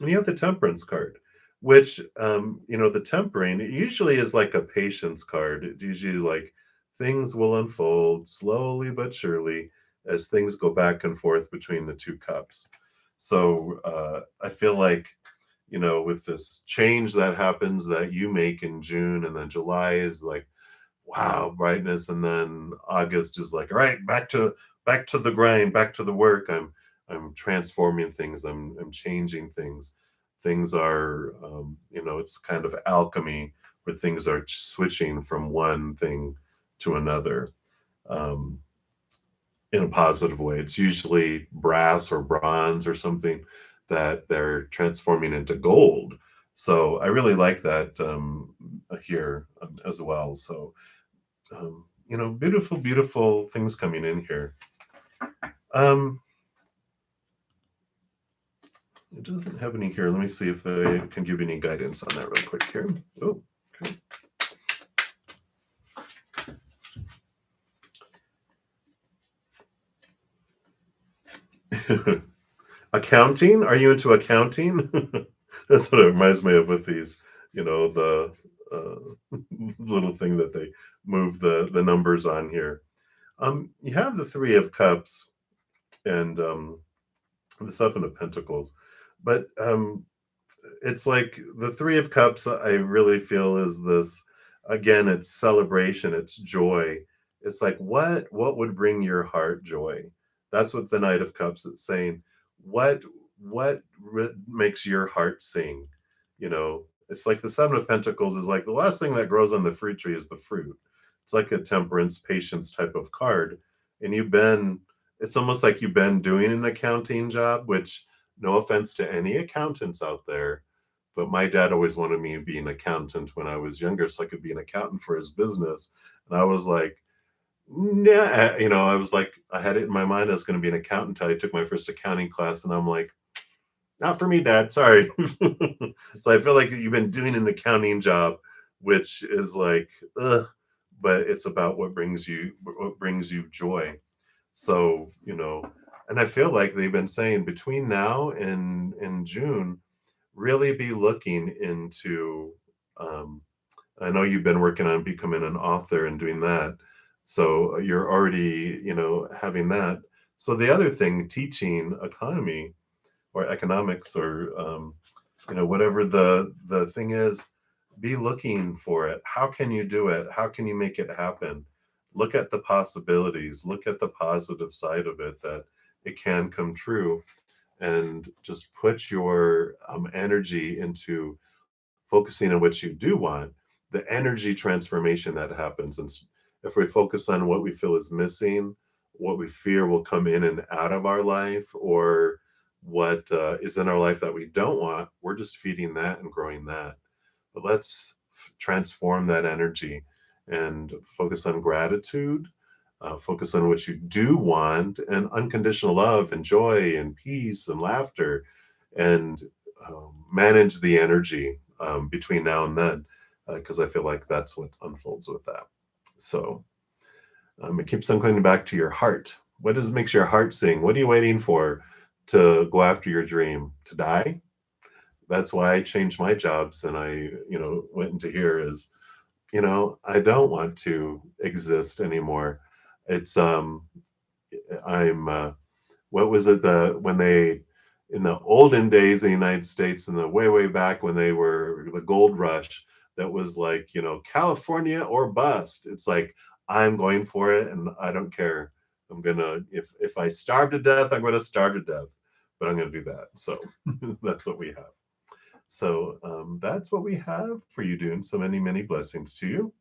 S1: and you have the Temperance card, which, the tempering, it usually is like a patience card. It usually, like, things will unfold slowly but surely as things go back and forth between the two cups. So I feel like, with this change that happens that you make in June, and then July is like, wow, brightness, and then August is like, all right, back to the grind, back to the work. I'm transforming things. I'm changing things. Things are, it's kind of alchemy, where things are switching from one thing to another, um, in a positive way. It's usually brass or bronze or something that they're transforming into gold. So I really like that here, as well. So beautiful, beautiful things coming in here. Um, it doesn't have any here. Let me see if they can give you any guidance on that real quick here. Oh, okay. Accounting? Are you into accounting? That's what it reminds me of with these, the little thing that they move the numbers on here. You have the Three of Cups and the Seven of Pentacles, but it's like the Three of Cups, I really feel is this again, it's celebration, it's joy. It's like what would bring your heart joy? That's what the Knight of Cups is saying. What what makes your heart sing? You know, it's like the Seven of Pentacles is like the last thing that grows on the fruit tree is the fruit. It's like a temperance, patience type of card. And it's almost like you've been doing an accounting job, which no offense to any accountants out there, but my dad always wanted me to be an accountant when I was younger so I could be an accountant for his business. And I was like, nah, I was like, I had it in my mind I was going to be an accountant until I took my first accounting class. And I'm like, not for me, Dad. Sorry. So I feel like you've been doing an accounting job, which is like, ugh, but it's about what brings you joy. So, and I feel like they've been saying between now and June, really be looking into um, I know you've been working on becoming an author and doing that. So you're already, having that. So the other thing, teaching economy or economics or whatever the thing is, be looking for it. How can you do it? How can you make it happen? Look at the possibilities, look at the positive side of it, that it can come true, and just put your energy into focusing on what you do want, the energy transformation that happens. And if we focus on what we feel is missing, what we fear will come in and out of our life, or what is in our life that we don't want, we're just feeding that and growing that. But let's transform that energy and focus on gratitude, focus on what you do want, and unconditional love and joy and peace and laughter, and manage the energy between now and then, because I feel like that's what unfolds with that. So it keeps on coming back to your heart. What does makes your heart sing? What are you waiting for to go after your dream? To die? That's why I changed my jobs and I, went into here is, I don't want to exist anymore. It's I'm what was it the when they in the olden days in the United States in the way back when they were the gold rush, that was like, California or bust. It's like I'm going for it and I don't care. I'm gonna if I starve to death, I'm gonna starve to death, but I'm gonna do that. So that's what we have. So that's what we have for you, Dune. So many blessings to you.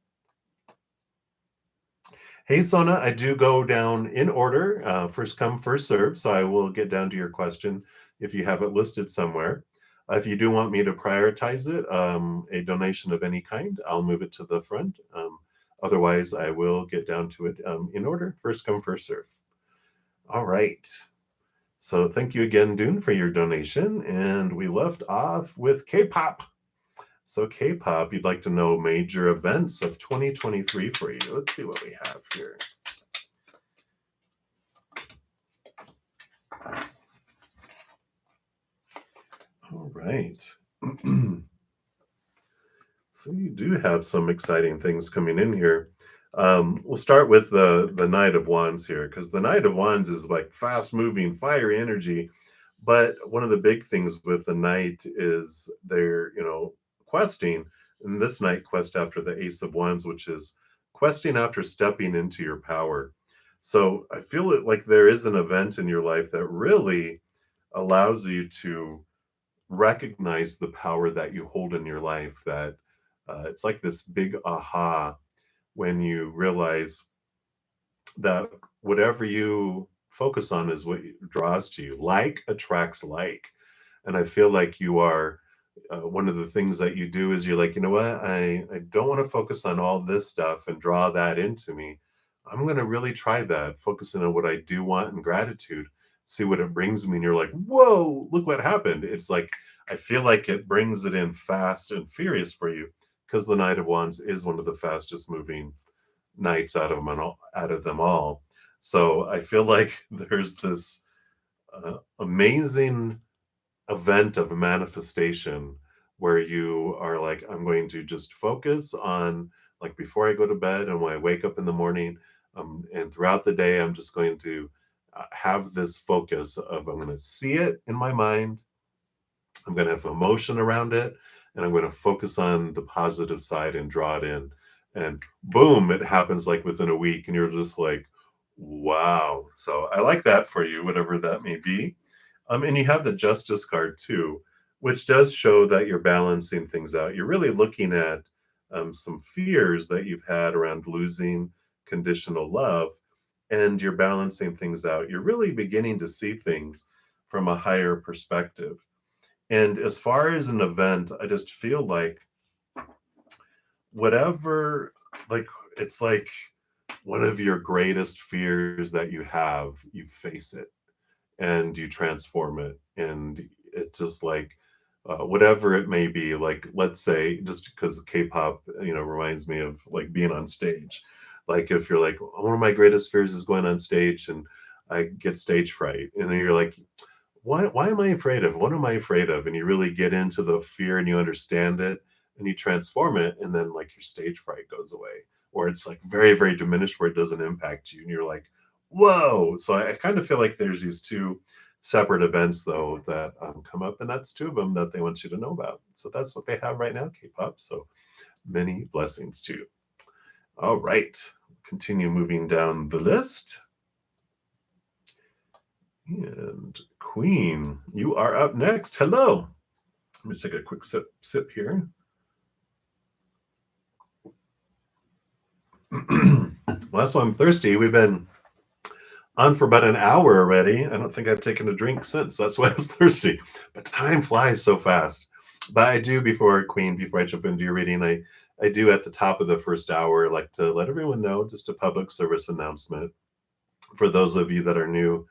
S1: Hey, Sona, I do go down in order, first come, first serve. So I will get down to your question if you have it listed somewhere. If you do want me to prioritize it, a donation of any kind, I'll move it to the front. Otherwise, I will get down to it in order, first come, first serve. All right. So thank you again, Dune, for your donation. And we left off with K-pop. So K-pop, you'd like to know major events of 2023 for you. Let's see what we have here. All right. So you do have some exciting things coming in here. We'll start with the Knight of Wands here, because the Knight of Wands is like fast moving, fiery energy. But one of the big things with the Knight is they're, questing. And this Knight quest after the Ace of Wands, which is questing after stepping into your power. So I feel it like there is an event in your life that really allows you to recognize the power that you hold in your life, that it's like this big aha when you realize that whatever you focus on is what draws to you. Like attracts like. And I feel like you are one of the things that you do is you're like, you know what? I don't want to focus on all this stuff and draw that into me. I'm going to really try that, focusing on what I do want and gratitude, see what it brings me. And you're like, whoa, look what happened. It's like, I feel like it brings it in fast and furious for you, because the Knight of Wands is one of the fastest moving knights out of them all. So I feel like there's this amazing event of manifestation where you are like, I'm going to just focus on, like, before I go to bed and when I wake up in the morning, And throughout the day, I'm just going to have this focus of I'm going to see it in my mind. I'm going to have emotion around it, and I'm going to focus on the positive side and draw it in. And boom, it happens like within a week, and you're just like, wow. So I like that for you, whatever that may be. And you have the justice card too, which does show that you're balancing things out. You're really looking at some fears that you've had around losing conditional love, and you're balancing things out. You're really beginning to see things from a higher perspective. And as far as an event, I just feel like whatever, like, it's like one of your greatest fears that you face it and you transform it. And it just like, whatever it may be, like, let's say, just because K-pop, reminds me of like being on stage. Like, if you're like, one of my greatest fears is going on stage and I get stage fright. And then you're like, why am I afraid of? What am I afraid of? And you really get into the fear and you understand it and you transform it. And then like your stage fright goes away, or it's like very, very diminished where it doesn't impact you. And you're like, whoa. So I kind of feel like there's these two separate events though that come up, and that's two of them that they want you to know about. So that's what they have right now, K-pop. So many blessings to you. All right. Continue moving down the list. And Queen, you are up next. Hello. Let me take a quick sip here. Well, that's why I'm thirsty. We've been on for about an hour already. I don't think I've taken a drink since. That's why I was thirsty. But time flies so fast. But I do, before Queen, before I jump into your reading, I do at the top of the first hour like to let everyone know, just a public service announcement for those of you that are new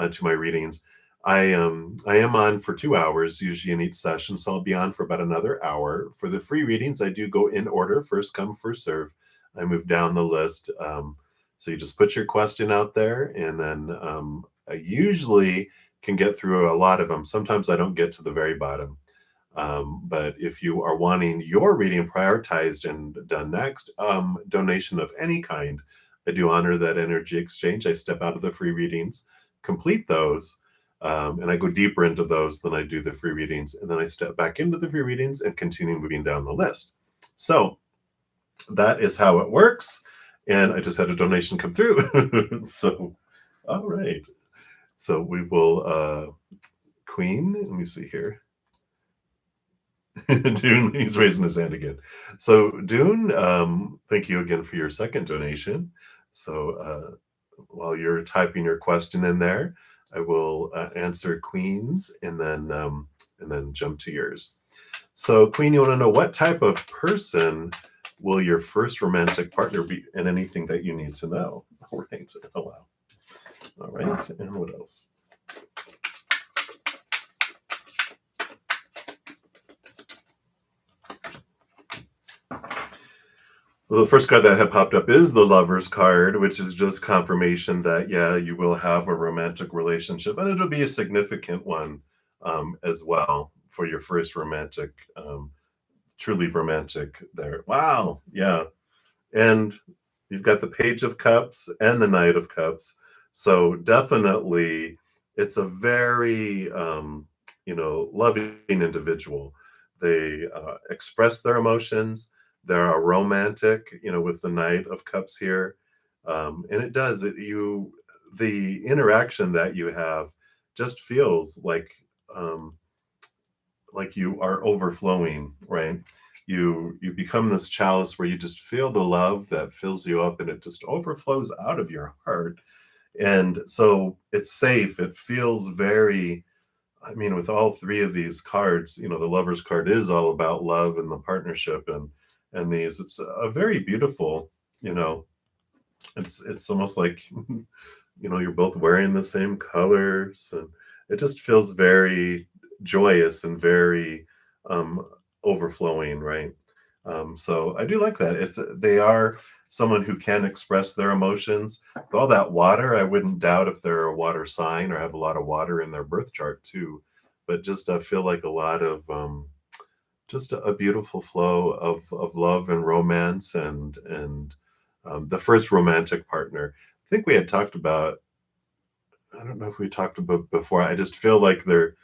S1: to my readings. I am on for 2 hours usually in each session, so I'll be on for about another hour. For the free readings, I do go in order, first come, first serve. I move down the list. So you just put your question out there, and then I usually can get through a lot of them. Sometimes I don't get to the very bottom. But if you are wanting your reading prioritized and done next, donation of any kind, I do honor that energy exchange. I step out of the free readings, complete those, and I go deeper into those than I do the free readings. And then I step back into the free readings and continue moving down the list. So that is how it works. And I just had a donation come through. So, all right. So we will, Queen, let me see here. Dune, he's raising his hand again. So Dune, thank you again for your second donation. So while you're typing your question in there, I will answer Queen's and then jump to yours. So Queen, you want to know what type of person will your first romantic partner be, and anything that you need to know. All right. Oh wow. All right. And what else? Well, the first card that had popped up is the Lover's card, which is just confirmation that, yeah, you will have a romantic relationship, and it'll be a significant one as well for your first romantic, truly romantic there. Wow. Yeah. And you've got the Page of Cups and the Knight of Cups. So definitely it's a very, loving individual. They express their emotions. They're a romantic, with the Knight of Cups here. And it does it. The interaction that you have just feels like you are overflowing, right? You become this chalice where you just feel the love that fills you up, and it just overflows out of your heart. And so it's safe. It feels very, I mean, with all three of these cards, the Lover's card is all about love and the partnership, and these, it's a very beautiful, you know, it's almost like you're both wearing the same colors, and it just feels very joyous and very um overflowing, right? So I do like that. They are someone who can express their emotions. With all that water, I wouldn't doubt if they're a water sign or have a lot of water in their birth chart too. But just I feel like a lot of just a beautiful flow of love and romance, and The first romantic partner. I think we had talked about, I don't know if we talked about before. I just feel like they're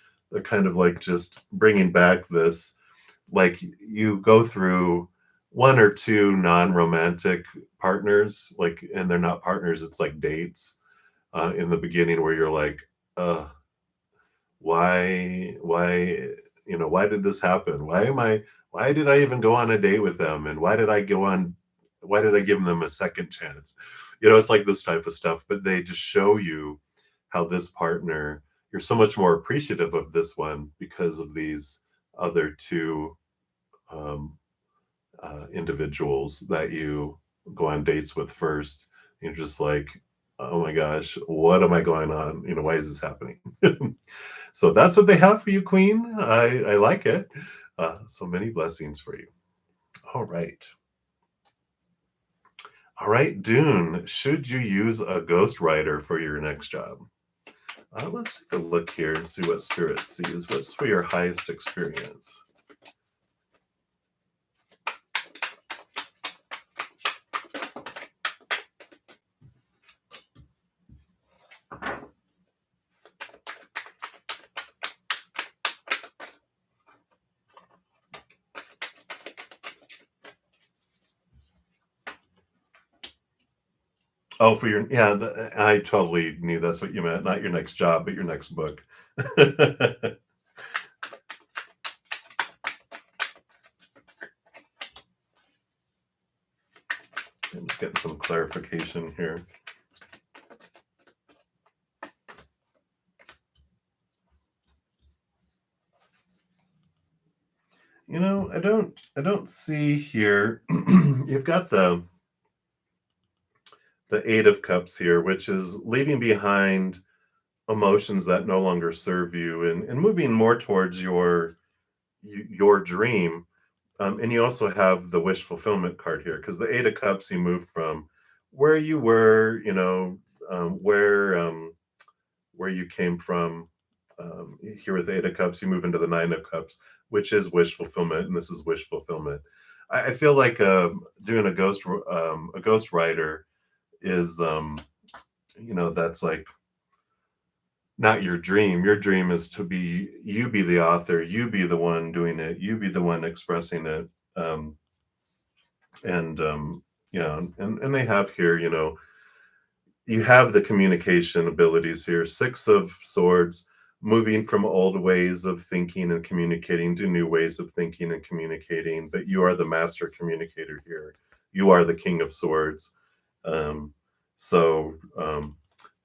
S1: kind of like just bringing back this, like you go through one or two non-romantic partners, like, and they're not partners, it's like dates in the beginning where you're like, uh, why, why did this happen? Why did I even go on a date with them? And why did I give them a second chance? It's like this type of stuff, but they just show you how this partner, you're so much more appreciative of this one because of these other two um, individuals that you go on dates with first. You're just like, oh my gosh, what am I going on? Why is this happening? So that's what they have for you, Queen. I like it. So many blessings for you. All right. All right, Dune, should you use a ghostwriter for your next job? Let's take a look here and see what Spirit sees. What's for your highest experience? Oh, for your, yeah, I totally knew that's what you meant. Not your next job, but your next book. I'm just getting some clarification here. I don't see here. You've got the Eight of Cups here, which is leaving behind emotions that no longer serve you, and moving more towards your dream. And you also have the wish fulfillment card here, because the Eight of Cups, you move from where you were, where you came from. Here with the Eight of Cups, you move into the Nine of Cups, which is wish fulfillment, and this is wish fulfillment. I feel like doing a ghost writer is, that's like not your dream. Your dream is to be you, be the author, you be the one doing it, you be the one expressing it. Um, and yeah, and they have here, you have the communication abilities here. Six of Swords, moving from old ways of thinking and communicating to new ways of thinking and communicating. But you are the master communicator here. You are the King of Swords. Um, so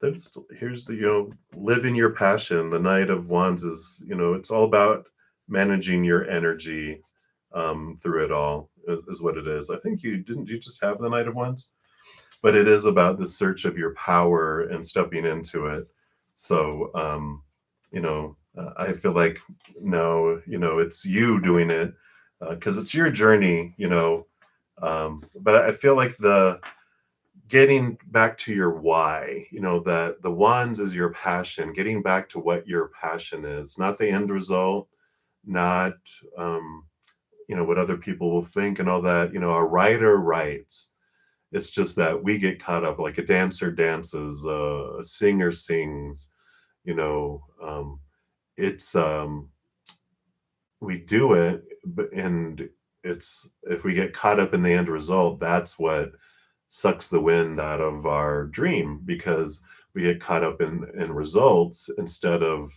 S1: that's here's the live in your passion. The Knight of Wands is, it's all about managing your energy through it all. Is what it is. I think you just have the Knight of Wands, but it is about the search of your power and stepping into it. So, I feel like no, it's you doing it because it's your journey, but I feel like the getting back to your why, that the wands is your passion, getting back to what your passion is, not the end result, not, what other people will think and all that. A writer writes. It's just that we get caught up, like a dancer dances, a singer sings, you know, um, it's, we do it, and it's, if we get caught up in the end result, that's what sucks the wind out of our dream, because we get caught up in results instead of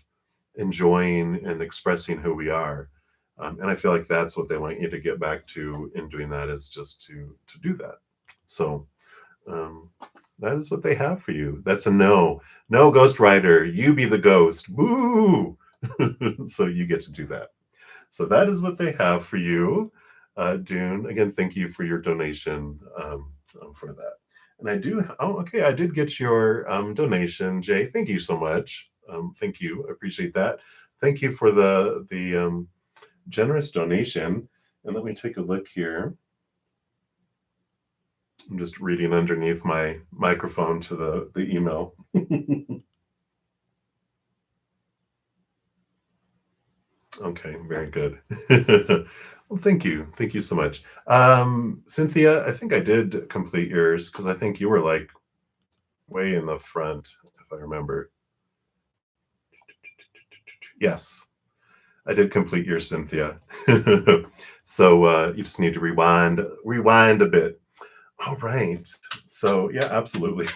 S1: enjoying and expressing who we are. And I feel like that's what they want you to get back to in doing that, is just to do that. So um, that is what they have for you. That's a no. No, Ghost Rider, you be the ghost. Woo! So you get to do that. So that is what they have for you, Dune. Again, thank you for your donation for that. And I do, oh, okay, I did get your donation, Jay. Thank you so much. Thank you. I appreciate that. Thank you for the generous donation. And let me take a look here. I'm just reading underneath my microphone to the email. Okay, very good. Well, thank you. Thank you so much. Cynthia, I think I did complete yours because I think you were like way in the front, if I remember. Yes, I did complete your Cynthia. So you just need to rewind a bit. All right. So yeah, absolutely.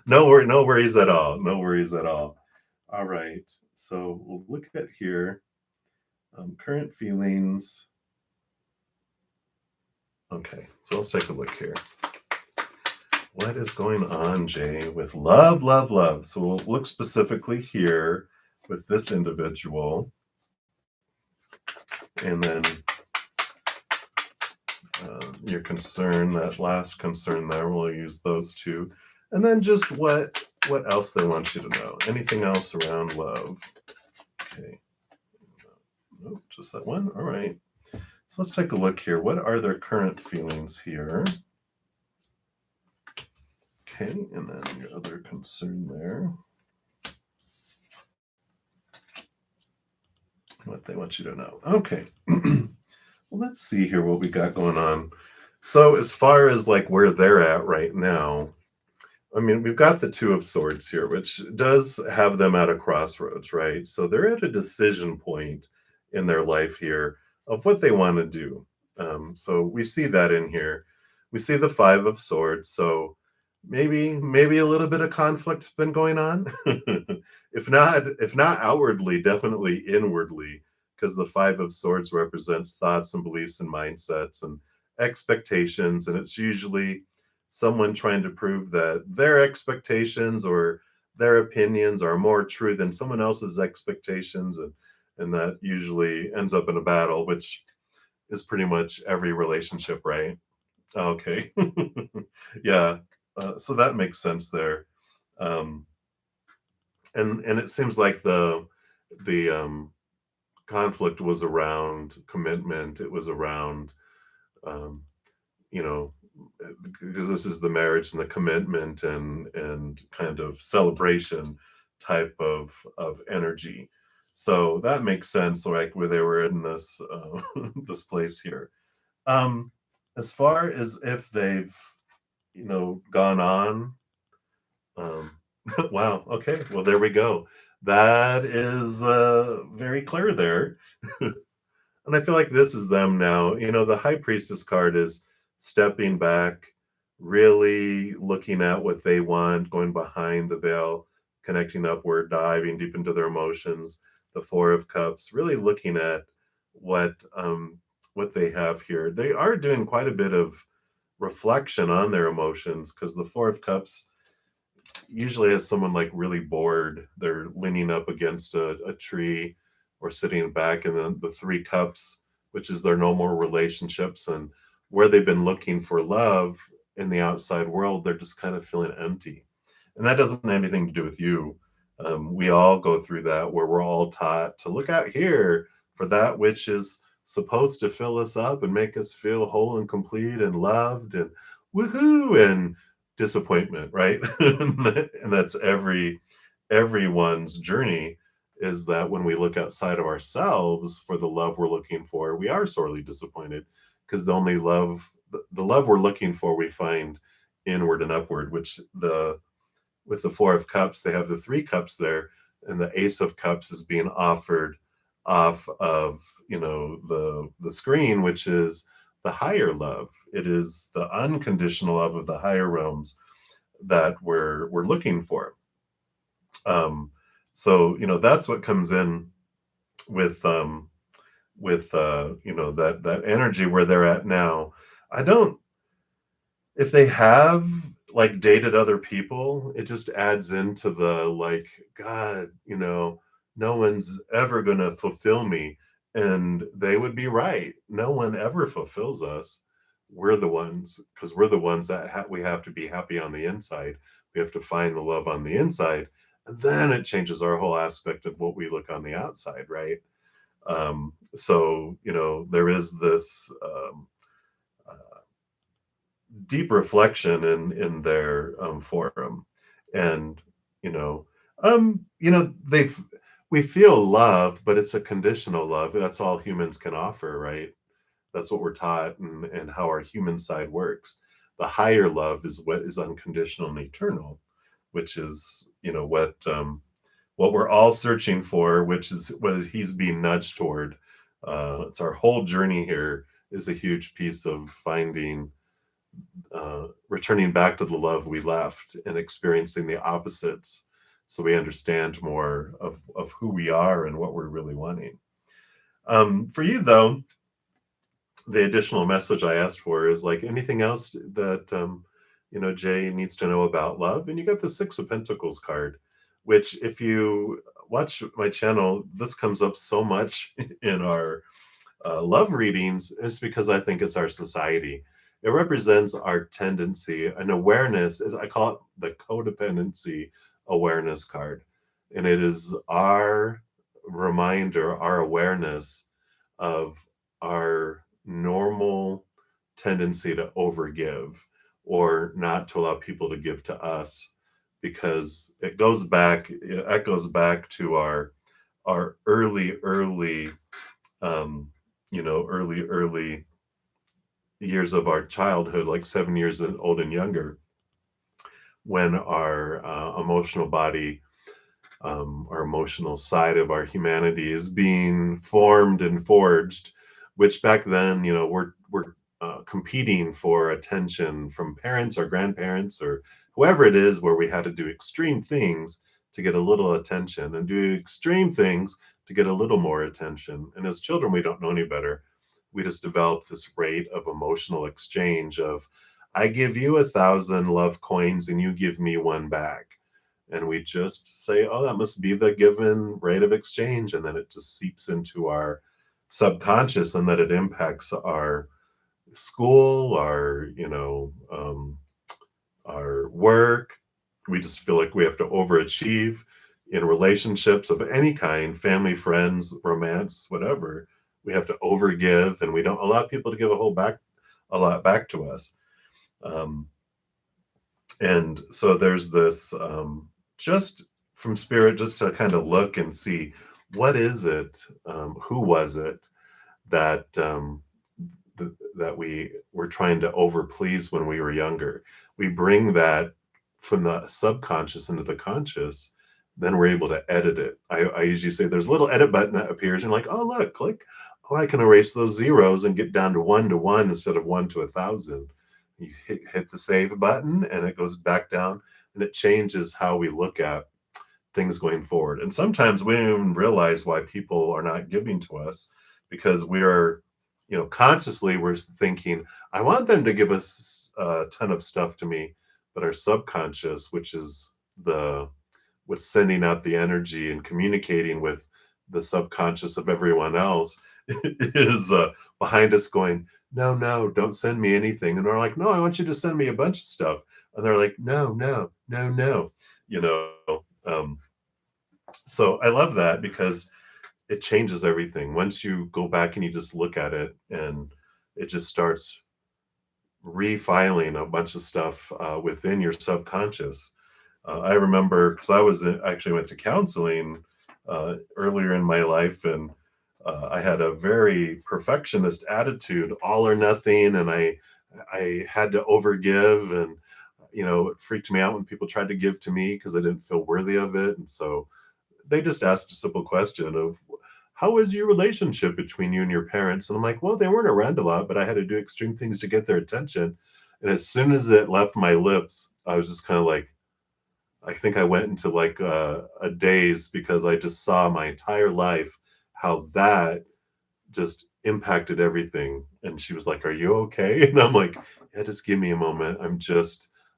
S1: No worries at all. No worries at all. All right. So we'll look at here. Current feelings. Okay, so let's take a look here. What is going on, Jay, with love, love, love? So we'll look specifically here with this individual, and then your concern, that last concern there, we'll use those two, and then just what else they want you to know. Anything else around love? Okay, nope, just that one. All right. So let's take a look here. What are their current feelings here? Okay, and then your other concern there. What they want you to know. Okay. Well, let's see here what we got going on. So, as far as like where they're at right now, I mean, we've got the Two of Swords here, which does have them at a crossroads, right? So, they're at a decision point in their life here of what they want to do. So, we see that in here. We see the Five of Swords. So, maybe a little bit of conflict been going on. If not outwardly, definitely inwardly, because the Five of Swords represents thoughts and beliefs and mindsets and expectations, and it's usually someone trying to prove that their expectations or their opinions are more true than someone else's expectations, and that usually ends up in a battle, which is pretty much every relationship, right? Okay. Yeah. So that makes sense there. Um, and it seems like the conflict was around commitment. It was around um, you know because this is the marriage and the commitment and kind of celebration type of energy. So that makes sense, like where they were in this this place here. Um, as far as if they've gone on, um, wow, okay, well, there we go. That is very clear there. And I feel like this is them now. The High Priestess card is stepping back, really looking at what they want, going behind the veil, connecting upward, diving deep into their emotions. The Four of Cups, really looking at what they have here. They are doing quite a bit of reflection on their emotions because the Four of Cups usually has someone like really bored. They're leaning up against a tree or sitting back, and then the Three Cups, which is their normal relationships and where they've been looking for love in the outside world, they're just kind of feeling empty. And that doesn't have anything to do with you. We all go through that where we're all taught to look out here for that which is supposed to fill us up and make us feel whole and complete and loved and woohoo and disappointment, right? And that's everyone's journey, is that when we look outside of ourselves for the love we're looking for, we are sorely disappointed because the only love, the love we're looking for, we find inward and upward, which the with the Four of Cups, they have the Three Cups there, and the Ace of Cups is being offered off of the screen, which is the higher love. It is the unconditional love of the higher realms that we're looking for. So that's what comes in with that energy where they're at now. I don't If they have like dated other people, it just adds into the like, God, no one's ever gonna fulfill me. And they would be right. No one ever fulfills us. We're the ones, because we're the ones that we have to be happy on the inside. We have to find the love on the inside. And then it changes our whole aspect of what we look on the outside, right? So, there is this uh, deep reflection in their forum, and you know they've we feel love, but it's a conditional love. That's all humans can offer, right? That's what we're taught, and how our human side works. The higher love is what is unconditional and eternal, which is, what we're all searching for, which is what he's being nudged toward. It's our whole journey here is a huge piece of finding, returning back to the love we left and experiencing the opposites, so we understand more of who we are and what we're really wanting. For you, though, the additional message I asked for is like anything else that Jay needs to know about love. And you got the Six of Pentacles card, which if you watch my channel, this comes up so much in our love readings. It's because I think it's our society. It represents our tendency and awareness. I call it the codependency awareness card. And it is our reminder, our awareness of our normal tendency to overgive or not to allow people to give to us, because it echoes back to our early early years of our childhood, like 7 years old and younger, when our emotional body, our emotional side of our humanity is being formed and forged, which back then, we're competing for attention from parents or grandparents or whoever it is, where we had to do extreme things to get a little attention and do extreme things to get a little more attention. And as children, we don't know any better. We just develop this rate of emotional exchange of, I give you 1,000 love coins and you give me one back. And we just say, oh, that must be the given rate of exchange. And then it just seeps into our subconscious, and that it impacts our school, our work. We just feel like we have to overachieve in relationships of any kind, family, friends, romance, whatever. We have to overgive, and we don't allow people to give a lot back to us. And so there's this, just from spirit, just to kind of look and see, what is it, who was it that that we were trying to overplease when we were younger. We bring that from the subconscious into the conscious, then we're able to edit it. I usually say there's a little edit button that appears, and like, oh, look, click. Oh, I can erase those zeros and get down to 1 to 1 instead of 1 to 1,000. You hit the save button, and it goes back down, and it changes how we look at things going forward. And sometimes we don't even realize why people are not giving to us, because we are, consciously we're thinking, I want them to give us a ton of stuff to me. But our subconscious, which is what's sending out the energy and communicating with the subconscious of everyone else, is behind us going, no, no, don't send me anything. And they're like, no, I want you to send me a bunch of stuff. And they're like, no, no, no, no. So I love that, because it changes everything. Once you go back and you just look at it, and it just starts refiling a bunch of stuff within your subconscious. I remember, because actually went to counseling earlier in my life, and I had a very perfectionist attitude, all or nothing, and I had to overgive, and it freaked me out when people tried to give to me because I didn't feel worthy of it. And so they just asked a simple question of, how is your relationship between you and your parents? And I'm like, well, they weren't around a lot, but I had to do extreme things to get their attention. And as soon as it left my lips, I was just kind of like, I think I went into like a daze, because I just saw my entire life how that just impacted everything. And she was like, are you okay? And I'm like, yeah, just give me a moment.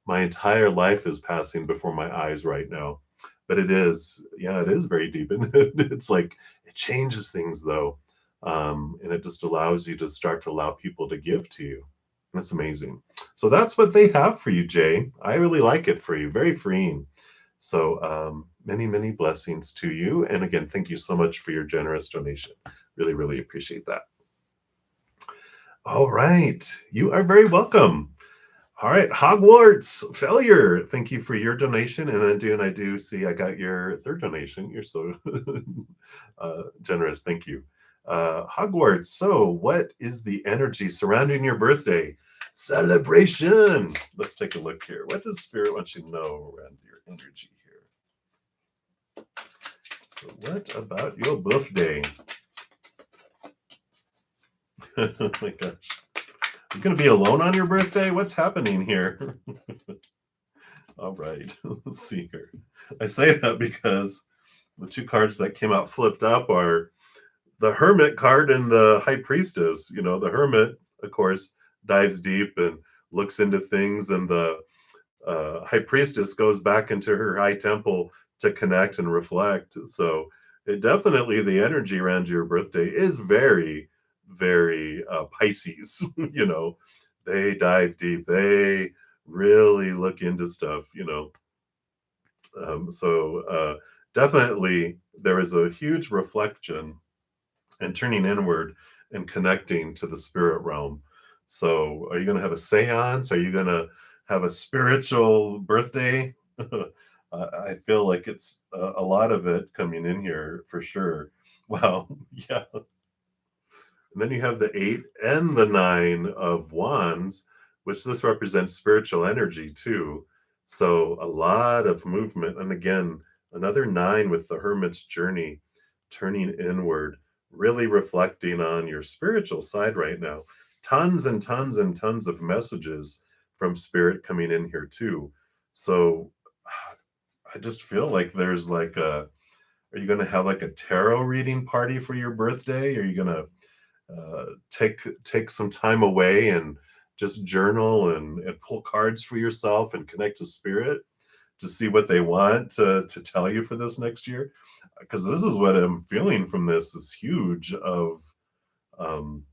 S1: My entire life is passing before my eyes right now. But it is very deep. And it's like, it changes things though. And it just allows you to start to allow people to give to you. That's amazing. So that's what they have for you, Jay. I really like it for you. Very freeing. So many, many blessings to you. And again, thank you so much for your generous donation. Really, really appreciate that. All right. You are very welcome. All right, Hogwarts failure. Thank you for your donation, and then Dune, I do see I got your third donation. You're so generous. Thank you, Hogwarts. So, what is the energy surrounding your birthday celebration? Let's take a look here. What does Spirit want you to know around your energy here? So, what about your birthday? Oh my gosh, you're gonna be alone on your birthday? What's happening here? All right, let's see here. I say that because the two cards that came out flipped up are the Hermit card and the High Priestess. You know, the Hermit, of course, dives deep and looks into things, and the High Priestess goes back into her high temple to connect and reflect. So, it definitely, the energy around your birthday is very, very Pisces. You know, they dive deep, they really look into stuff, you know. Definitely, there is a huge reflection and turning inward and connecting to the spirit realm. So, are you going to have a seance? Are you going to have a spiritual birthday? I feel like it's a lot of it coming in here for sure. Wow. Yeah. And then you have the 8 and the 9 of wands, which this represents spiritual energy too. So a lot of movement. And again, another 9 with the hermit's journey, turning inward, really reflecting on your spiritual side right now. Tons and tons and tons of messages from spirit coming in here too. So I just feel like there's like are you going to have like a tarot reading party for your birthday? Are you going to take some time away and just journal and pull cards for yourself and connect to spirit to see what they want to tell you for this next year? Because this is what I'm feeling from this is huge of um,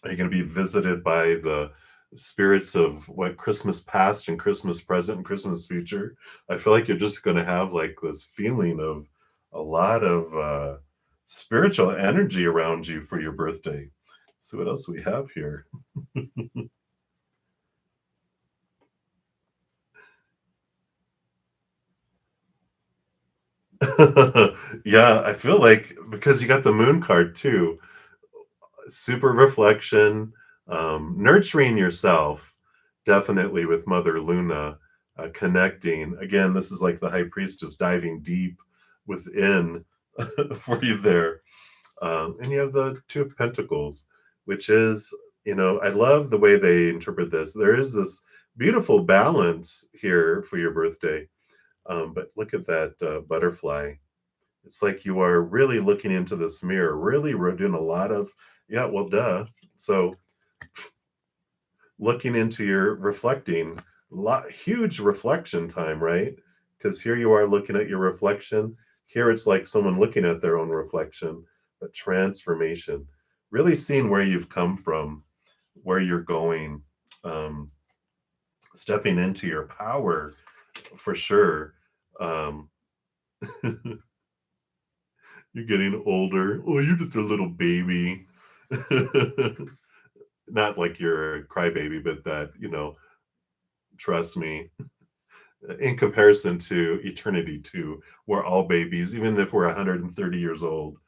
S1: are you going to be visited by the spirits of what Christmas past and Christmas present and Christmas future? I feel like you're just going to have like this feeling of a lot of spiritual energy around you for your birthday. Let's see what else we have here. Yeah, I feel like because you got the moon card too, super reflection, nurturing yourself, definitely with Mother Luna, connecting. Again, this is like the High Priestess diving deep within for you there. And you have the Two of Pentacles, which is, you know, I love the way they interpret this. There is this beautiful balance here for your birthday. But look at that butterfly. It's like you are really looking into this mirror, really doing a lot of, yeah, well, duh. So looking into your reflecting, huge reflection time, right? Because here you are looking at your reflection. Here it's like someone looking at their own reflection, but transformation, really seeing where you've come from, where you're going, um, stepping into your power for sure. Um, you're getting older. Oh, you're just a little baby. Not like you're a crybaby, but that, you know, trust me, in comparison to eternity too, we're all babies, even if we're 130 years old.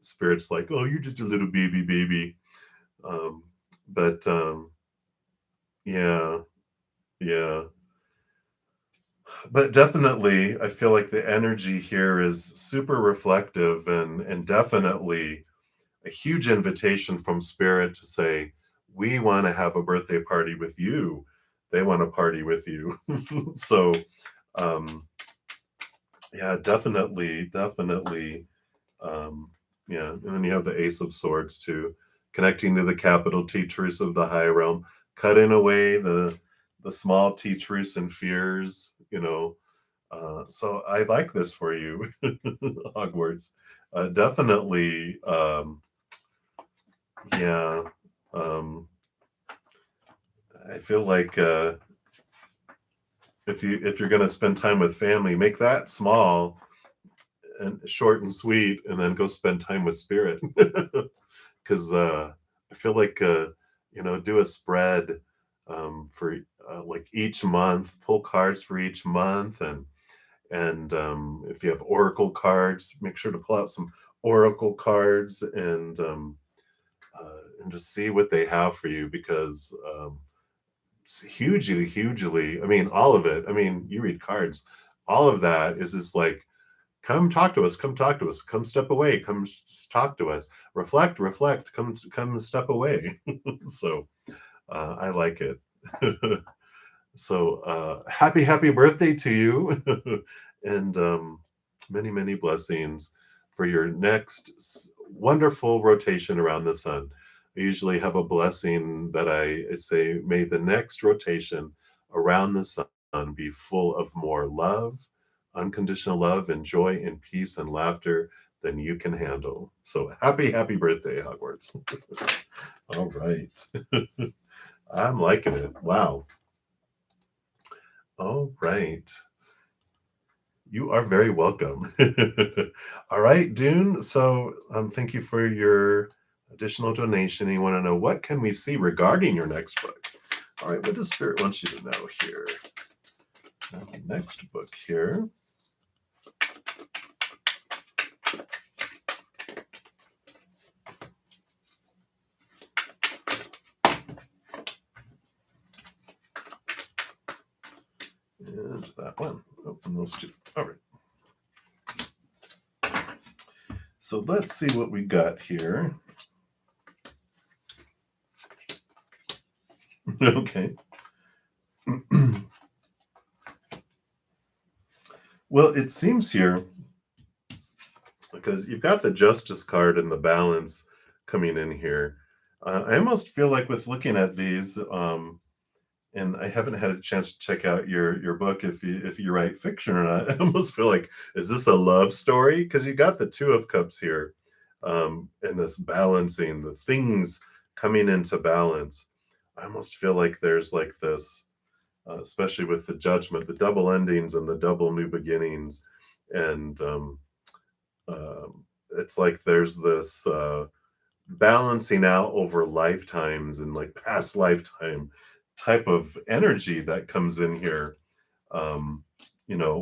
S1: Spirit's like, oh, you're just a little baby. Um, but yeah, yeah. But definitely, I feel like the energy here is super reflective and definitely a huge invitation from Spirit to say, we want to have a birthday party with you. They want to party with you. So, um, yeah, definitely. Um, yeah, and then you have the Ace of Swords too, connecting to the capital T truce of the high realm, cutting away the small T truce and fears. You know, so I like this for you, Hogwarts. Definitely, yeah. Um, I feel like if you're going to spend time with family, make that small and short and sweet, and then go spend time with spirit. Because I feel like you know, do a spread, for like each month, pull cards for each month, and if you have oracle cards, make sure to pull out some oracle cards and just see what they have for you because it's hugely. I mean, all of it. I mean, you read cards. All of that is just like, come talk to us. Come talk to us. Come step away. Come talk to us. Reflect. Come step away. So I like it. So happy birthday to you, and many blessings for your next wonderful rotation around the sun. I usually have a blessing that I say, may the next rotation around the sun be full of more love, unconditional love, and joy and peace and laughter than you can handle. So happy birthday, Hogwarts. All right. I'm liking it. Wow. All right. You are very welcome. All right, Dune. So thank you for your additional donation. You want to know what can we see regarding your next book? All right, what does Spirit wants you to know here? Now, the next book here. And that one. Open those two. All right. So let's see what we got here. Okay. Well, it seems here, because you've got the Justice card and the Balance coming in here. I almost feel like with looking at these, and I haven't had a chance to check out your book if you write fiction or not. I almost feel like, is this a love story? Because you got the Two of Cups here, and this balancing, the things coming into balance. I almost feel like there's like this, especially with the Judgment, the double endings and the double new beginnings, and it's like there's this balancing out over lifetimes and like past lifetime type of energy that comes in here.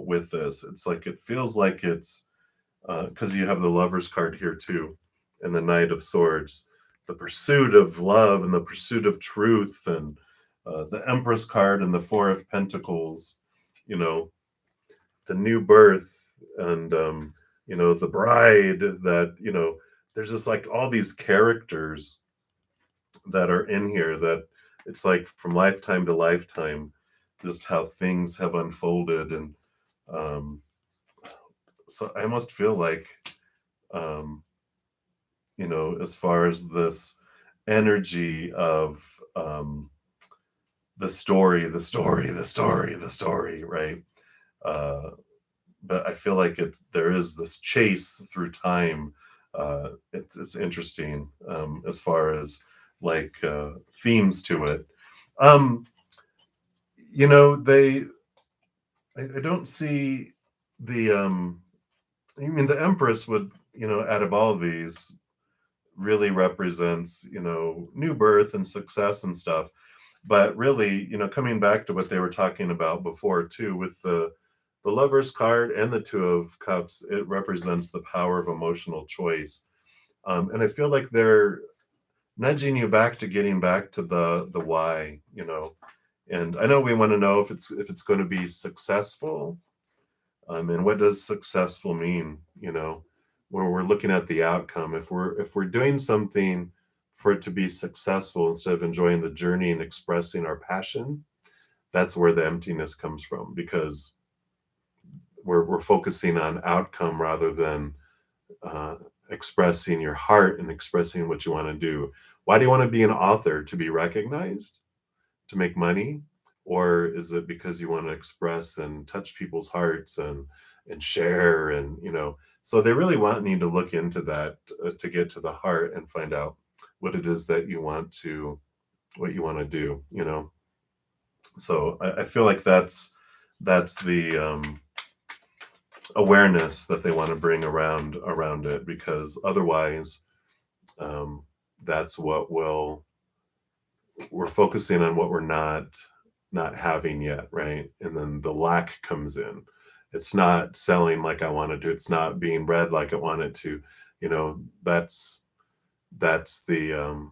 S1: With this, it's like it feels like it's because you have the Lover's card here too, and the Knight of Swords, the pursuit of love and the pursuit of truth, and the Empress card and the Four of Pentacles, the new birth, and the bride, that there's just like all these characters that are in here, that it's like from lifetime to lifetime, just how things have unfolded. And so I almost feel like as far as this energy of the story, right? But I feel like there is this chase through time. It's interesting, as far as like themes to it. They I don't see the I mean, the Empress would, out of all of these, really represents, new birth and success and stuff. But really, coming back to what they were talking about before too, with the Lover's card and the Two of Cups, it represents the power of emotional choice. And I feel like they're nudging you back to getting back to the why, And I know we want to know if it's going to be successful. And what does successful mean? Where we're looking at the outcome. If we're doing something for it to be successful instead of enjoying the journey and expressing our passion, that's where the emptiness comes from, because we're focusing on outcome rather than expressing your heart and expressing what you want to do. Why do you want to be an author? To be recognized? To make money? Or is it because you want to express and touch people's hearts and share? And so they really want me to look into that, to get to the heart and find out what it is that you want to do. So I feel like that's the awareness that they want to bring around it, because otherwise that's what will we're focusing on what we're not having yet, right? And then the lack comes in. It's not selling like I wanted to. It's not being read like I wanted to. You know, that's the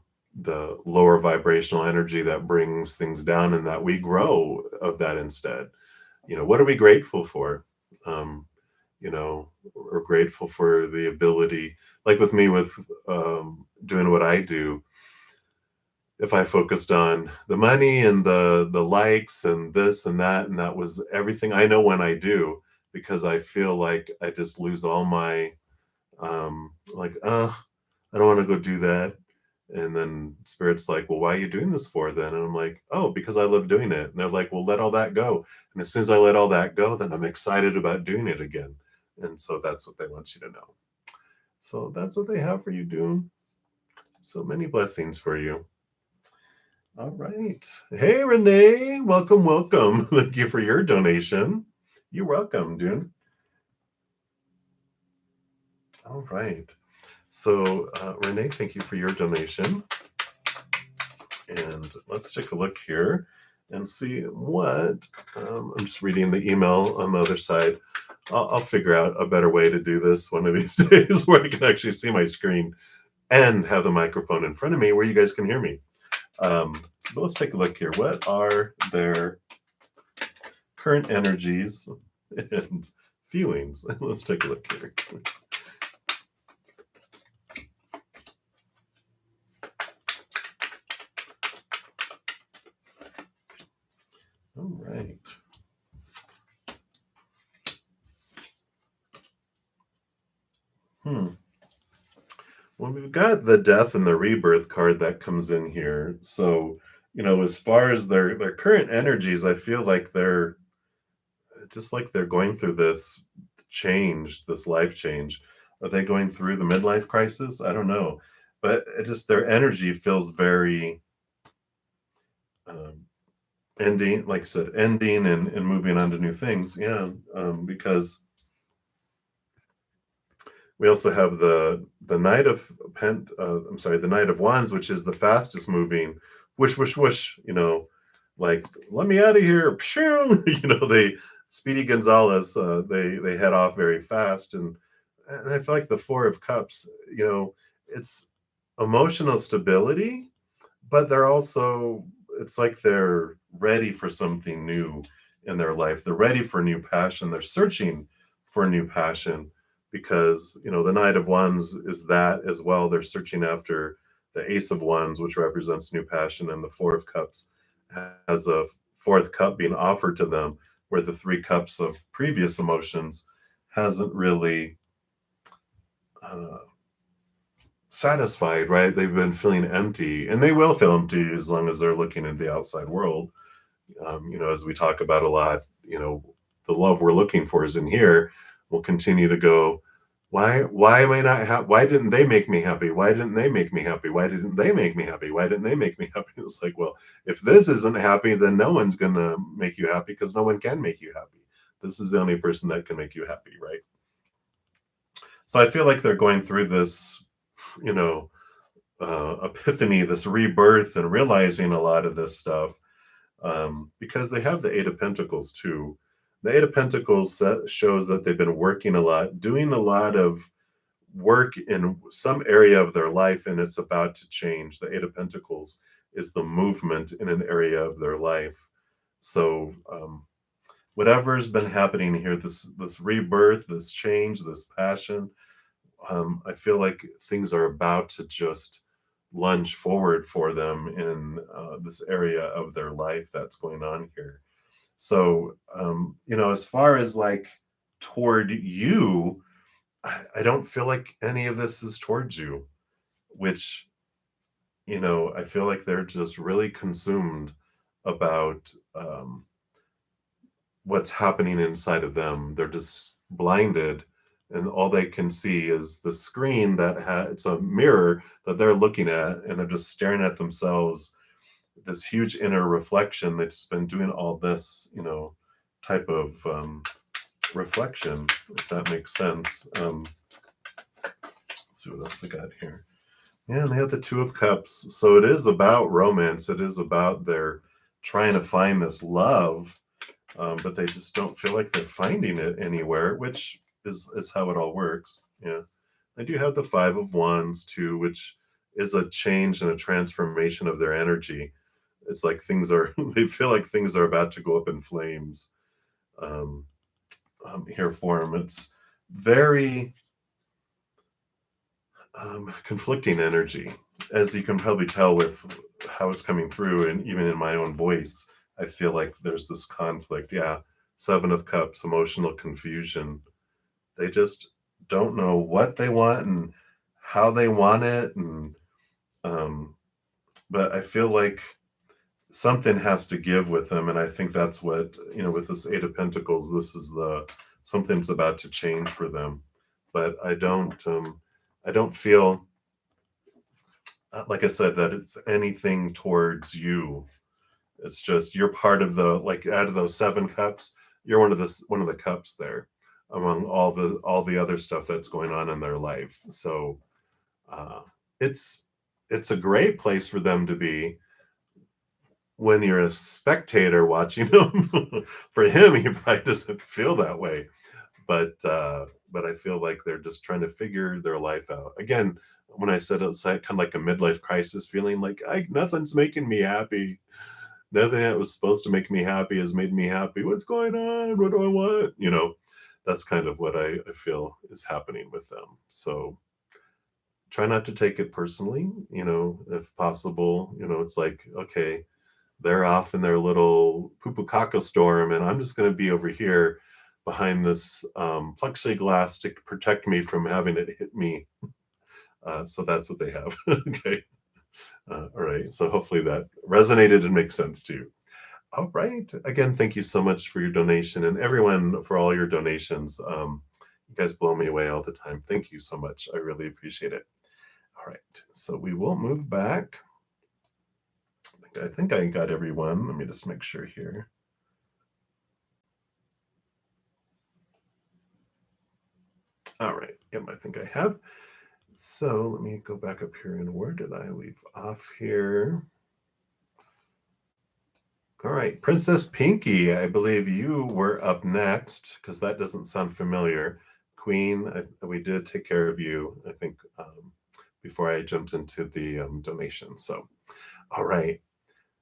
S1: lower vibrational energy that brings things down, and that we grow of that instead. You know, what are we grateful for? Um, you know, we're grateful for the ability, like with me, with doing what I do. If I focused on the money and the likes and this and that was everything. I know when I do, because I feel like I just lose all my like, I don't want to go do that. And then spirit's like, well, why are you doing this for then? And I'm like, oh, because I love doing it. And they're like, well, let all that go. And as soon as I let all that go, then I'm excited about doing it again. And so that's what they want you to know. So that's what they have for you, Dune. So many blessings for you. All right. Hey, Renee. Welcome, welcome. Thank you for your donation. You're welcome, Dune. All right. So, Renee, thank you for your donation. And let's take a look here and see what. I'm just reading the email on the other side. I'll figure out a better way to do this one of these days where I can actually see my screen and have the microphone in front of me where you guys can hear me. But let's take a look here. What are their current energies and feelings? Let's take a look here. All right. Well, we've got the death and the rebirth card that comes in here. So, you know, as far as their current energies, I feel like they're just like they're going through this change, this life change. Are they going through the midlife crisis? I don't know. But it just their energy feels very um, ending, like I said, ending and moving on to new things. Yeah, because we also have the Knight of the Knight of Wands, which is the fastest moving. Whoosh, whoosh, whoosh. You know, like let me out of here. You know, they Speedy Gonzalez. They head off very fast, and I feel like the Four of Cups. You know, it's emotional stability, but they're also it's like they're ready for something new in their life. They're ready for new passion. They're searching for new passion because, you know, the Knight of Wands is that as well. They're searching after the Ace of Wands, which represents new passion, and the Four of Cups has a fourth cup being offered to them, where the three cups of previous emotions hasn't really uh, satisfied, right? They've been feeling empty, and they will feel empty as long as they're looking at the outside world. You know, as we talk about a lot, you know, the love we're looking for is in here. We'll continue to go, why am I not happy? Why didn't they make me happy? Why didn't they make me happy? Why didn't they make me happy? Why didn't they make me happy? It's like, well, if this isn't happy, then no one's gonna make you happy because no one can make you happy. This is the only person that can make you happy, right? So I feel like they're going through this, you know, epiphany, this rebirth, and realizing a lot of this stuff because they have the Eight of Pentacles too. The Eight of Pentacles shows that they've been working a lot, doing a lot of work in some area of their life, and it's about to change. The Eight of Pentacles is the movement in an area of their life. So whatever's been happening here, this rebirth, this change, this passion, I feel like things are about to just lunge forward for them in this area of their life that's going on here. So, you know, as far as like toward you, I don't feel like any of this is towards you, which, you know, I feel like they're just really consumed about what's happening inside of them. They're just blinded, and all they can see is the screen that it's a mirror that they're looking at, and they're just staring at themselves, this huge inner reflection. They've just been doing all this, you know, type of reflection, if that makes sense. Let's see what else they got here. Yeah, and they have the Two of Cups. So it is about romance. It is about their trying to find this love, but they just don't feel like they're finding it anywhere, which is how it all works. Yeah. They do have the Five of Wands too, which is a change and a transformation of their energy. It's like things are, they feel like things are about to go up in flames um, here for them. It's very conflicting energy, as you can probably tell with how it's coming through, and even in my own voice, I feel like there's this conflict. Yeah, Seven of Cups, emotional confusion. They just don't know what they want and how they want it, and um, but I feel like something has to give with them, and I think that's what with this Eight of Pentacles. This is the something's about to change for them, but I don't feel like I said, that it's anything towards you. It's just you're part of the like out of those seven cups, you're one of the cups there among all the other stuff that's going on in their life. So uh, it's it's a great place for them to be when you're a spectator watching him. For him, he probably doesn't feel that way, but I feel like they're just trying to figure their life out. Again, when I said it's like kind of like a midlife crisis feeling, like nothing's making me happy. Nothing that was supposed to make me happy has made me happy. What's going on? What do I want? That's kind of what I feel is happening with them. So try not to take it personally, if possible. It's like, okay, they're off in their little pupukaka storm, and I'm just going to be over here behind this plexiglass to protect me from having it hit me. So that's what they have. Okay. All right. So hopefully that resonated and makes sense to you. All right. Again, thank you so much for your donation and everyone for all your donations. You guys blow me away all the time. Thank you so much. I really appreciate it. All right. So we will move back. I think I got everyone. Let me just make sure here. All right. Yep, I think I have. So let me go back up here, and where did I leave off here? All right, Princess Pinky, I believe you were up next because that doesn't sound familiar. Queen, we did take care of you, I think, before I jumped into the donation. So, all right.